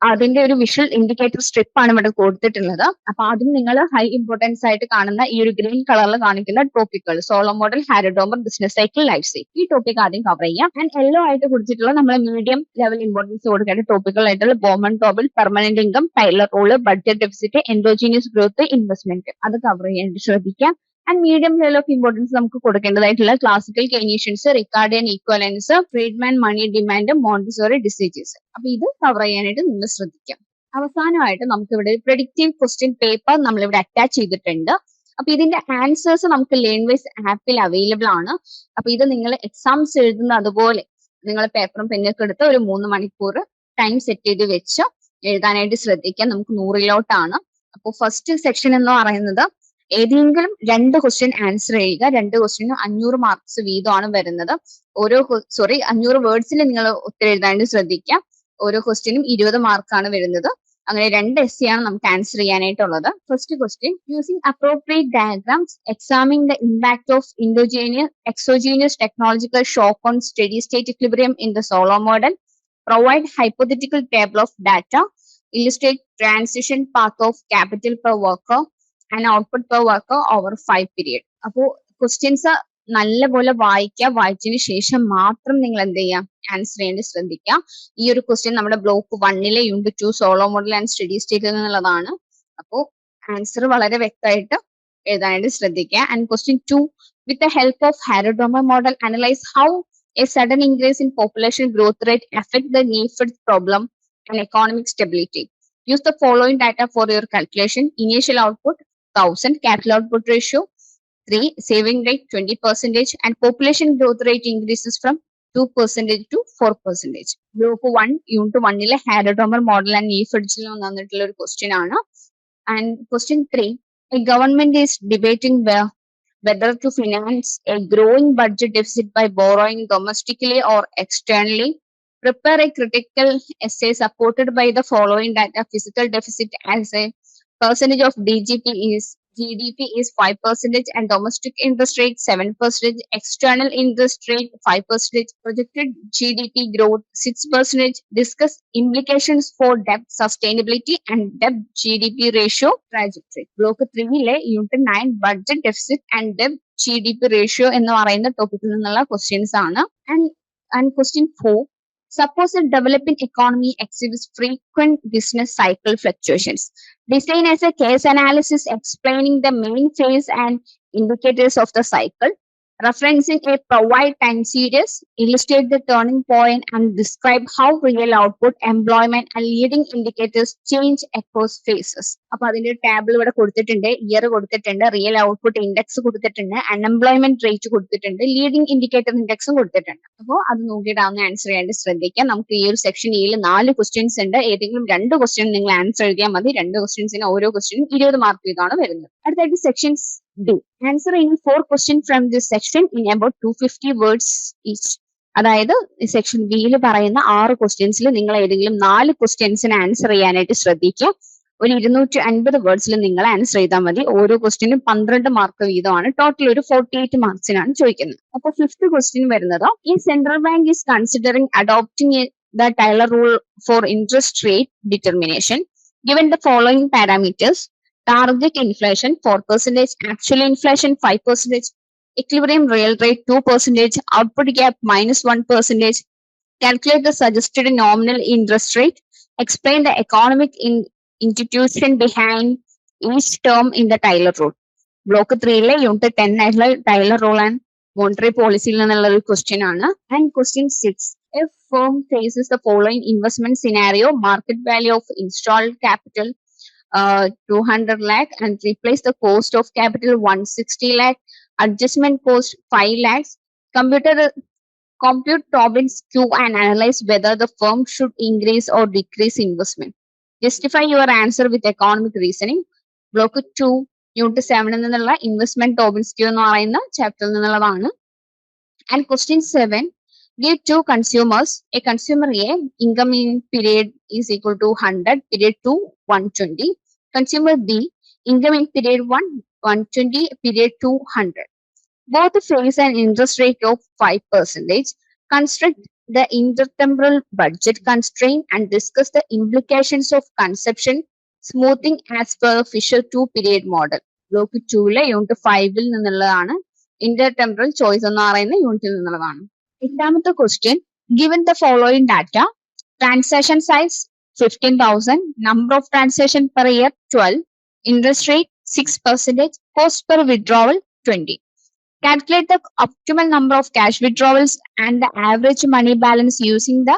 അതിന്റെ ഒരു വിഷ്വൽ ഇൻഡിക്കേറ്റർ സ്ട്രിപ്പ് ആണ് ഇവിടെ കൊടുത്തിട്ടുള്ളത്. അപ്പൊ അതും നിങ്ങൾ ഹൈ ഇമ്പോർട്ടൻസ് ആയിട്ട് കാണുന്ന ഈ ഒരു ഗ്രീൻ കളറിൽ കാണിക്കുന്ന ടോപ്പിക്കുകൾ Solow model, Harrod Domar, business cycle, life cycle, ഈ ടോപ്പിക് ആദ്യം കവർ ചെയ്യാം. ആൻഡ് യെല്ലോ ആയിട്ട് കൊടുത്തിട്ടുള്ള നമ്മൾ മീഡിയം ലെവൽ ഇമ്പോർട്ടൻസ് കൊടുക്കേണ്ട ടോപ്പിക്കുകളായിട്ടുള്ള Baumol Tobin, permanent income, Taylor rule, budget deficit, endogenous growth, investment, അത് കവർ ചെയ്യാനായിട്ട് ശ്രദ്ധിക്കാം. And medium level of importance നമുക്ക് കൊടുക്കേണ്ടതായിട്ടുള്ള classical Keynesians, Ricardian equivalence, Friedman money demand, monetarist DSGEs. അപ്പൊ ഇത് കവർ ചെയ്യാനായിട്ട് നിങ്ങൾ ശ്രദ്ധിക്കാം. അവസാനമായിട്ട് നമുക്ക് ഇവിടെ പ്രെഡിക്റ്റീവ് ക്വസ്റ്റ്യൻ പേപ്പർ നമ്മളിവിടെ അറ്റാച്ച് ചെയ്തിട്ടുണ്ട്. അപ്പൊ ഇതിന്റെ ആൻസേഴ്സ് നമുക്ക് ലേൺവൈസ് ആപ്പിൽ അവൈലബിൾ ആണ്. അപ്പൊ ഇത് നിങ്ങൾ എക്സാംസ് എഴുതുന്ന അതുപോലെ നിങ്ങൾ പേപ്പറും പെന്നൊക്കെ എടുത്ത് ഒരു 3 മണിക്കൂർ ടൈം സെറ്റ് ചെയ്ത് വെച്ച് എഴുതാനായിട്ട് ശ്രദ്ധിക്കാം. നമുക്ക് 100-ലോട്ടാണ്. അപ്പോൾ ഫസ്റ്റ് സെക്ഷൻ എന്ന് പറയുന്നത് ഏതെങ്കിലും 2 ക്വസ്റ്റ്യൻ ആൻസർ ചെയ്യുക. 2 ക്വസ്റ്റ്യനും 500 മാർക്സ് വീതമാണ് വരുന്നത്. 500 വേർഡ്സിൽ നിങ്ങൾ ഉത്തരം എഴുതാനായിട്ട് ശ്രദ്ധിക്കാം. ഓരോ ക്വസ്റ്റ്യനും 20 മാർക്കാണ് വരുന്നത്. അങ്ങനെ 2 essay ആണ് നമുക്ക് ആൻസർ ചെയ്യാനായിട്ടുള്ളത്. First question, using appropriate diagrams examining the impact of exogenous technological shock on steady state equilibrium in the Solow model. Provide hypothetical table of data. Illustrate transition path of capital per worker and output per worker over 5 period. അപ്പോൾ questions നല്ലപോലെ വായിച്ചതിന് ശേഷം മാത്രം നിങ്ങൾ എന്ത് ചെയ്യാം, answer ചെയ്യാൻ ശ്രദ്ധിക്കുക. ഈ ഒരു ക്വസ്റ്റ്യൻ നമ്മുടെ ബ്ലോക്ക് 1-ലെ unit 2 Solow model and steady state എന്നുള്ളതാണ്. അപ്പോൾ ആൻസർ വളരെ വ്യക്തമായിട്ട് എഴുതാനായിട്ട് ശ്രദ്ധിക്കുക. And question 2, with the help of Harrod-Domar model, analyze how a sudden increase in population growth rate affect the Neifert problem and economic stability. Use the following data for your calculation. Initial output 1000, capital output ratio 3, saving rate 20%, and population growth rate increases from 2% to 4%. Block 1, Unit 1-ലെ Harrod-Domar model and Neifert-ൽ വന്നിട്ടുള്ള ഒരു question ആണ്. And question 3, a government is debating whether to finance a growing budget deficit by borrowing domestically or externally. Prepare a critical essay supported by the following data. Physical deficit as a percentage of GDP is 5% and domestic interest rate 7%, external interest rate 5%, projected GDP growth 6%. Discuss implications for debt sustainability and debt GDP ratio trajectory. Block 3-ലെ unit 9 budget deficit and debt GDP ratio എന്ന് പറയുന്ന ടോപ്പിക്കിൽ നിന്നുള്ള questions ആണ്. And question 4, suppose a developing economy exhibits frequent business cycle fluctuations. Design as a case analysis explaining the main phase and indicators of the cycle. Referencing a provide time series, illustrate the turning point and describe how real output, employment and leading indicators change across phases. അപ്പോൾ അതിന്റെ table ഇവിടെ കൊടുത്തിട്ടുണ്ട്, year കൊടുത്തിട്ടുണ്ട്, real output index കൊടുത്തിട്ടുണ്ട്, unemployment rate കൊടുത്തിട്ടുണ്ട്, leading indicator ഇൻഡെക്സും കൊടുത്തിട്ടുണ്ട്. അപ്പോൾ അത് നോക്കിയിട്ടാണ് ആൻസർ ചെയ്യാനായിട്ട് ശ്രദ്ധിക്കാം. നമുക്ക് ഈ ഒരു സെക്ഷൻ എയിൽ 4 ക്വസ്റ്റ്യൻസ് ഉണ്ട്. ഏതെങ്കിലും 2 ക്വസ്റ്റ്യൻ നിങ്ങൾ ആൻസർ എഴുതിയാൽ മതി. 2 ക്വസ്റ്റ്യൻസിന് ഓരോ ക്വസ്റ്റ്യനും 20 മാർക്ക് വീതമാണ് വരുന്നത്. അടുത്തായിട്ട് sections D. Answer any 4 questions from this section in about 250 words each. അതായത് സെക്ഷൻ ബിയിൽ പറയുന്ന 6 ക്വസ്റ്റ്യൻസിൽ നിങ്ങൾ ഏതെങ്കിലും 4 ക്വസ്റ്റ്യൻസിന് ആൻസർ ചെയ്യാനായിട്ട് ശ്രദ്ധിക്കുക. ഒരു 250 വേർഡ്സിൽ നിങ്ങൾ ആൻസർ ചെയ്താൽ മതി. ഓരോ ക്വസ്റ്റ്യനും 12 മാർക്ക് വീതമാണ്. ടോട്ടൽ ഒരു 48 മാർക്സിനാണ് ചോദിക്കുന്നത്. അപ്പോൾ 5th ക്വസ്റ്റ്യൻ വരുന്നത്, ഈ central bank is considering adopting the Taylor rule for interest rate determination given the following parameters. Target inflation 4%, actual inflation 5%, equilibrium real rate 2%, output gap -1%. Calculate the suggested nominal interest rate. Explain the economic institution behind each term in the Taylor rule. Block 3-ലെ unit 10 ആയിട്ടുള്ള Taylor rule and monetary പോളിസിയിൽ നിന്നുള്ള ഒരു question ആണ്. And question 6, a firm faces the following investment scenario. Market value of installed capital 200 lakh and replace the cost of capital 160 lakh, adjustment cost 5 lakhs. Compute Tobin's Q and analyze whether the firm should increase or decrease investment. Justify your answer with economic reasoning. Block 2, unit 7 നിന്നുള്ള investment Tobin's Q എന്ന് പറയുന്ന ചാപ്റ്ററിൽ നിന്നുള്ളതാണ്. And question 7, give 2 consumers. A consumer A, income in period is equal to 100, period 2 120. Consumer B, income in period 1 120, period 2 100. Both face an interest rate of 5%. Construct the intertemporal budget constraint and discuss the implications of consumption smoothing as per Fisher 2 period model. Block 2-ലെ unit 5-ൽ നിന്നുള്ളതാണ്. ഇന്റർടെമ്പറൽ choice എന്ന് പറയുന്ന യൂണിറ്റിൽ നിന്നുള്ളതാണ്. 8th question, given the following data, transaction size 15,000, number of transaction per year 12, interest rate 6%, cost per withdrawal 20. Calculate the optimal number of cash withdrawals and the average money balance using the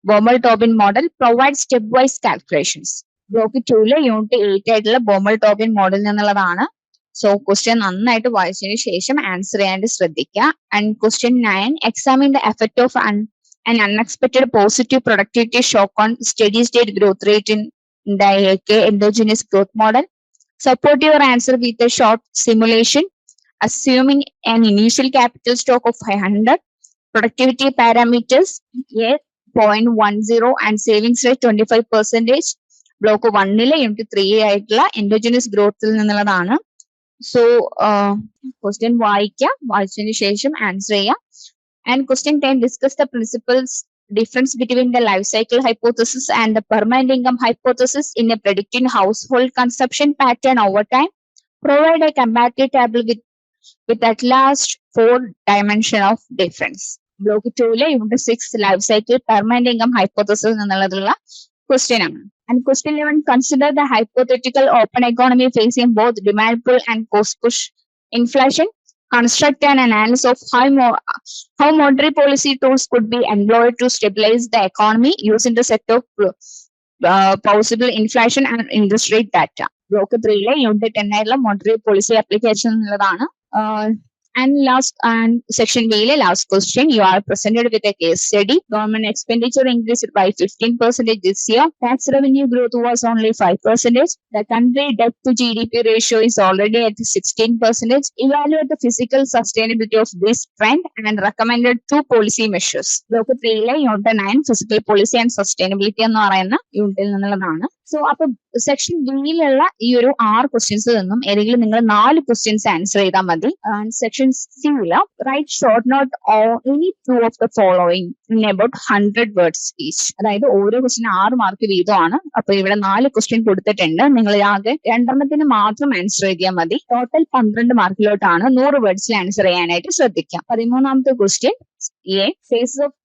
Baumol-Tobin model. Provide stepwise calculations. Block 2 unit 8 ആയിട്ടുള്ള Baumol-Tobin model എന്നുള്ളതാണ്. So question നന്നായിട്ട് വായിച്ചതിന് ശേഷം answer ചെയ്യാനായിട്ട് ശ്രദ്ധിക്കുക. And question 9, examine the effect of an unexpected positive productivity shock on steady state growth rate in the AK endogenous growth model. Support your answer with a short simulation. Assuming an initial capital stock of 500, productivity parameters A 0.10 and savings rate 25%. Block 1 unit 3 ആയിട്ടുള്ള endogenous ഗ്രോത്തിൽ നിന്നുള്ളതാണ്. So question വായിച്ചതിന് ശേഷം answer ചെയ്യാം. And question 10, discuss the principals difference between the life cycle hypothesis and the permanent income hypothesis in a predicting household consumption pattern over time. Provide a comparative table with at last 4 dimension of difference. Block 2 unit 6 life cycle permanent income hypothesis എന്നുള്ളതുള്ള question ആണ്. And question 11, consider the hypothetical open economy facing both demand pull and cost push inflation. Construct an analysis of how monetary policy tools could be employed to stabilize the economy using the set of possible inflation and interest rate data. Block 3 unit 10 ആയിട്ടുള്ള monetary policy application എന്നുള്ളതാണ്. And section B, last question, you are presented with a case study. Government expenditure increased by 15% this year. Tax revenue growth was only 5%. The country debt to GDP ratio is already at 16%. Evaluate the physical sustainability of this trend and recommended 2 policy measures. Block 3 unit 9 physical policy and sustainability എന്ന് പറയുന്ന യൂണിറ്റിൽ നിന്നുള്ളതാണ്. So അപ്പൊ section ബിയിലുള്ള ഈ ഒരു 6 questions നിന്നും ഏതെങ്കിലും നിങ്ങൾ 4 ക്വസ്റ്റ്യൻസ് ആൻസർ ചെയ്താൽ മതി. സെക്ഷൻ സിയില് write short note or any 2 of the following in about 100 words each. അതായത് ഓരോ ക്വസ്റ്റ്യൻ 6 മാർക്ക് വീതമാണ്. അപ്പൊ ഇവിടെ 4 ക്വസ്റ്റ്യൻ കൊടുത്തിട്ടുണ്ട്. നിങ്ങൾ ആകെ 2 മാത്രം ആൻസർ ചെയ്താൽ മതി. ടോട്ടൽ 12 മാർക്കിലോട്ടാണ് 100 വേർഡ്സിൽ ആൻസർ ചെയ്യാനായിട്ട് ശ്രദ്ധിക്കാം. 13ാമത്തെ question A, phases of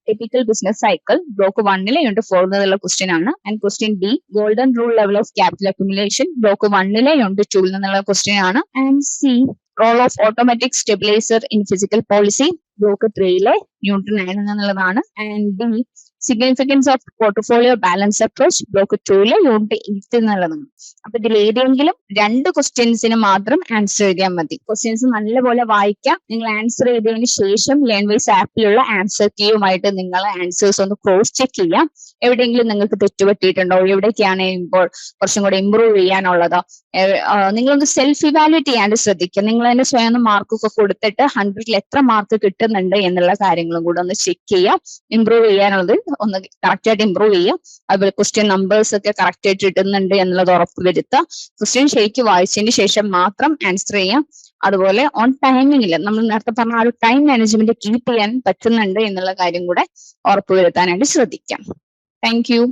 typical business cycle. Block 1 unit 4 എന്നുള്ള ക്വസ്റ്റ്യൻ ആണ്. And question B, golden rule level of capital accumulation. Block 1 unit 2 എന്നുള്ള ക്വസ്റ്റ്യൻ ആണ്. And C, role of automatic stabilizer in physical policy. Block 3 unit 9 എന്നുള്ളതാണ്. And D, significance of portfolio balance approach. Block 2 unit 8 എന്നുള്ളതാണ്. അപ്പൊ ഇതിൽ ഏതെങ്കിലും 2 ക്വസ്റ്റ്യൻസിന് മാത്രം answer ചെയ്താൽ മതി. ക്വസ്റ്റ്യൻസ് നല്ലപോലെ വായിക്കാം. നിങ്ങൾ ആൻസർ ചെയ്തതിന് ശേഷം ലേൺവൈസ് ആപ്പിലുള്ള ആൻസർ കീയുമായിട്ട് നിങ്ങൾ ആൻസേഴ്സ് ഒന്ന് ക്രോസ് ചെക്ക് ചെയ്യാം. എവിടെയെങ്കിലും നിങ്ങൾക്ക് തെറ്റുപറ്റിയിട്ടുണ്ടോ, എവിടേക്കാണ് ഇപ്പോൾ കുറച്ചും കൂടെ ഇമ്പ്രൂവ് ചെയ്യാനുള്ളതോ, നിങ്ങളൊന്ന് സെൽഫ് ഇവാലുവേറ്റ് ചെയ്യാണ്ട് ശ്രദ്ധിക്കുക. നിങ്ങൾ തന്നെ സ്വയം മാർക്കൊക്കെ കൊടുത്തിട്ട് 100ൽ എത്ര മാർക്ക് കിട്ടുന്നുണ്ട് എന്നുള്ള കാര്യങ്ങളും കൂടെ ഒന്ന് ചെക്ക് ചെയ്യാം. ഇമ്പ്രൂവ് ചെയ്യാനുള്ളത് ഒന്ന് കറക്റ്റ് ആയിട്ട് ഇമ്പ്രൂവ് ചെയ്യാം. അതുപോലെ ക്വസ്റ്റ്യൻ നമ്പേഴ്സ് ഒക്കെ കറക്റ്റ് ആയിട്ട് ഇടുന്നുണ്ട് എന്നുള്ളത് ഉറപ്പ് വരുത്തുക. ക്വസ്റ്റ്യൻ ശരിക്കും വായിച്ചതിന് ശേഷം മാത്രം ആൻസർ ചെയ്യാം. അതുപോലെ ഓൺ ടൈമിങ്ങിൽ നമ്മൾ നേരത്തെ പറഞ്ഞ ആ ഒരു ടൈം മാനേജ്മെന്റ് കീപ്പ് ചെയ്യാൻ പറ്റുന്നുണ്ട് എന്നുള്ള കാര്യം കൂടെ ഉറപ്പുവരുത്താനായിട്ട് ശ്രദ്ധിക്കാം. Thank you.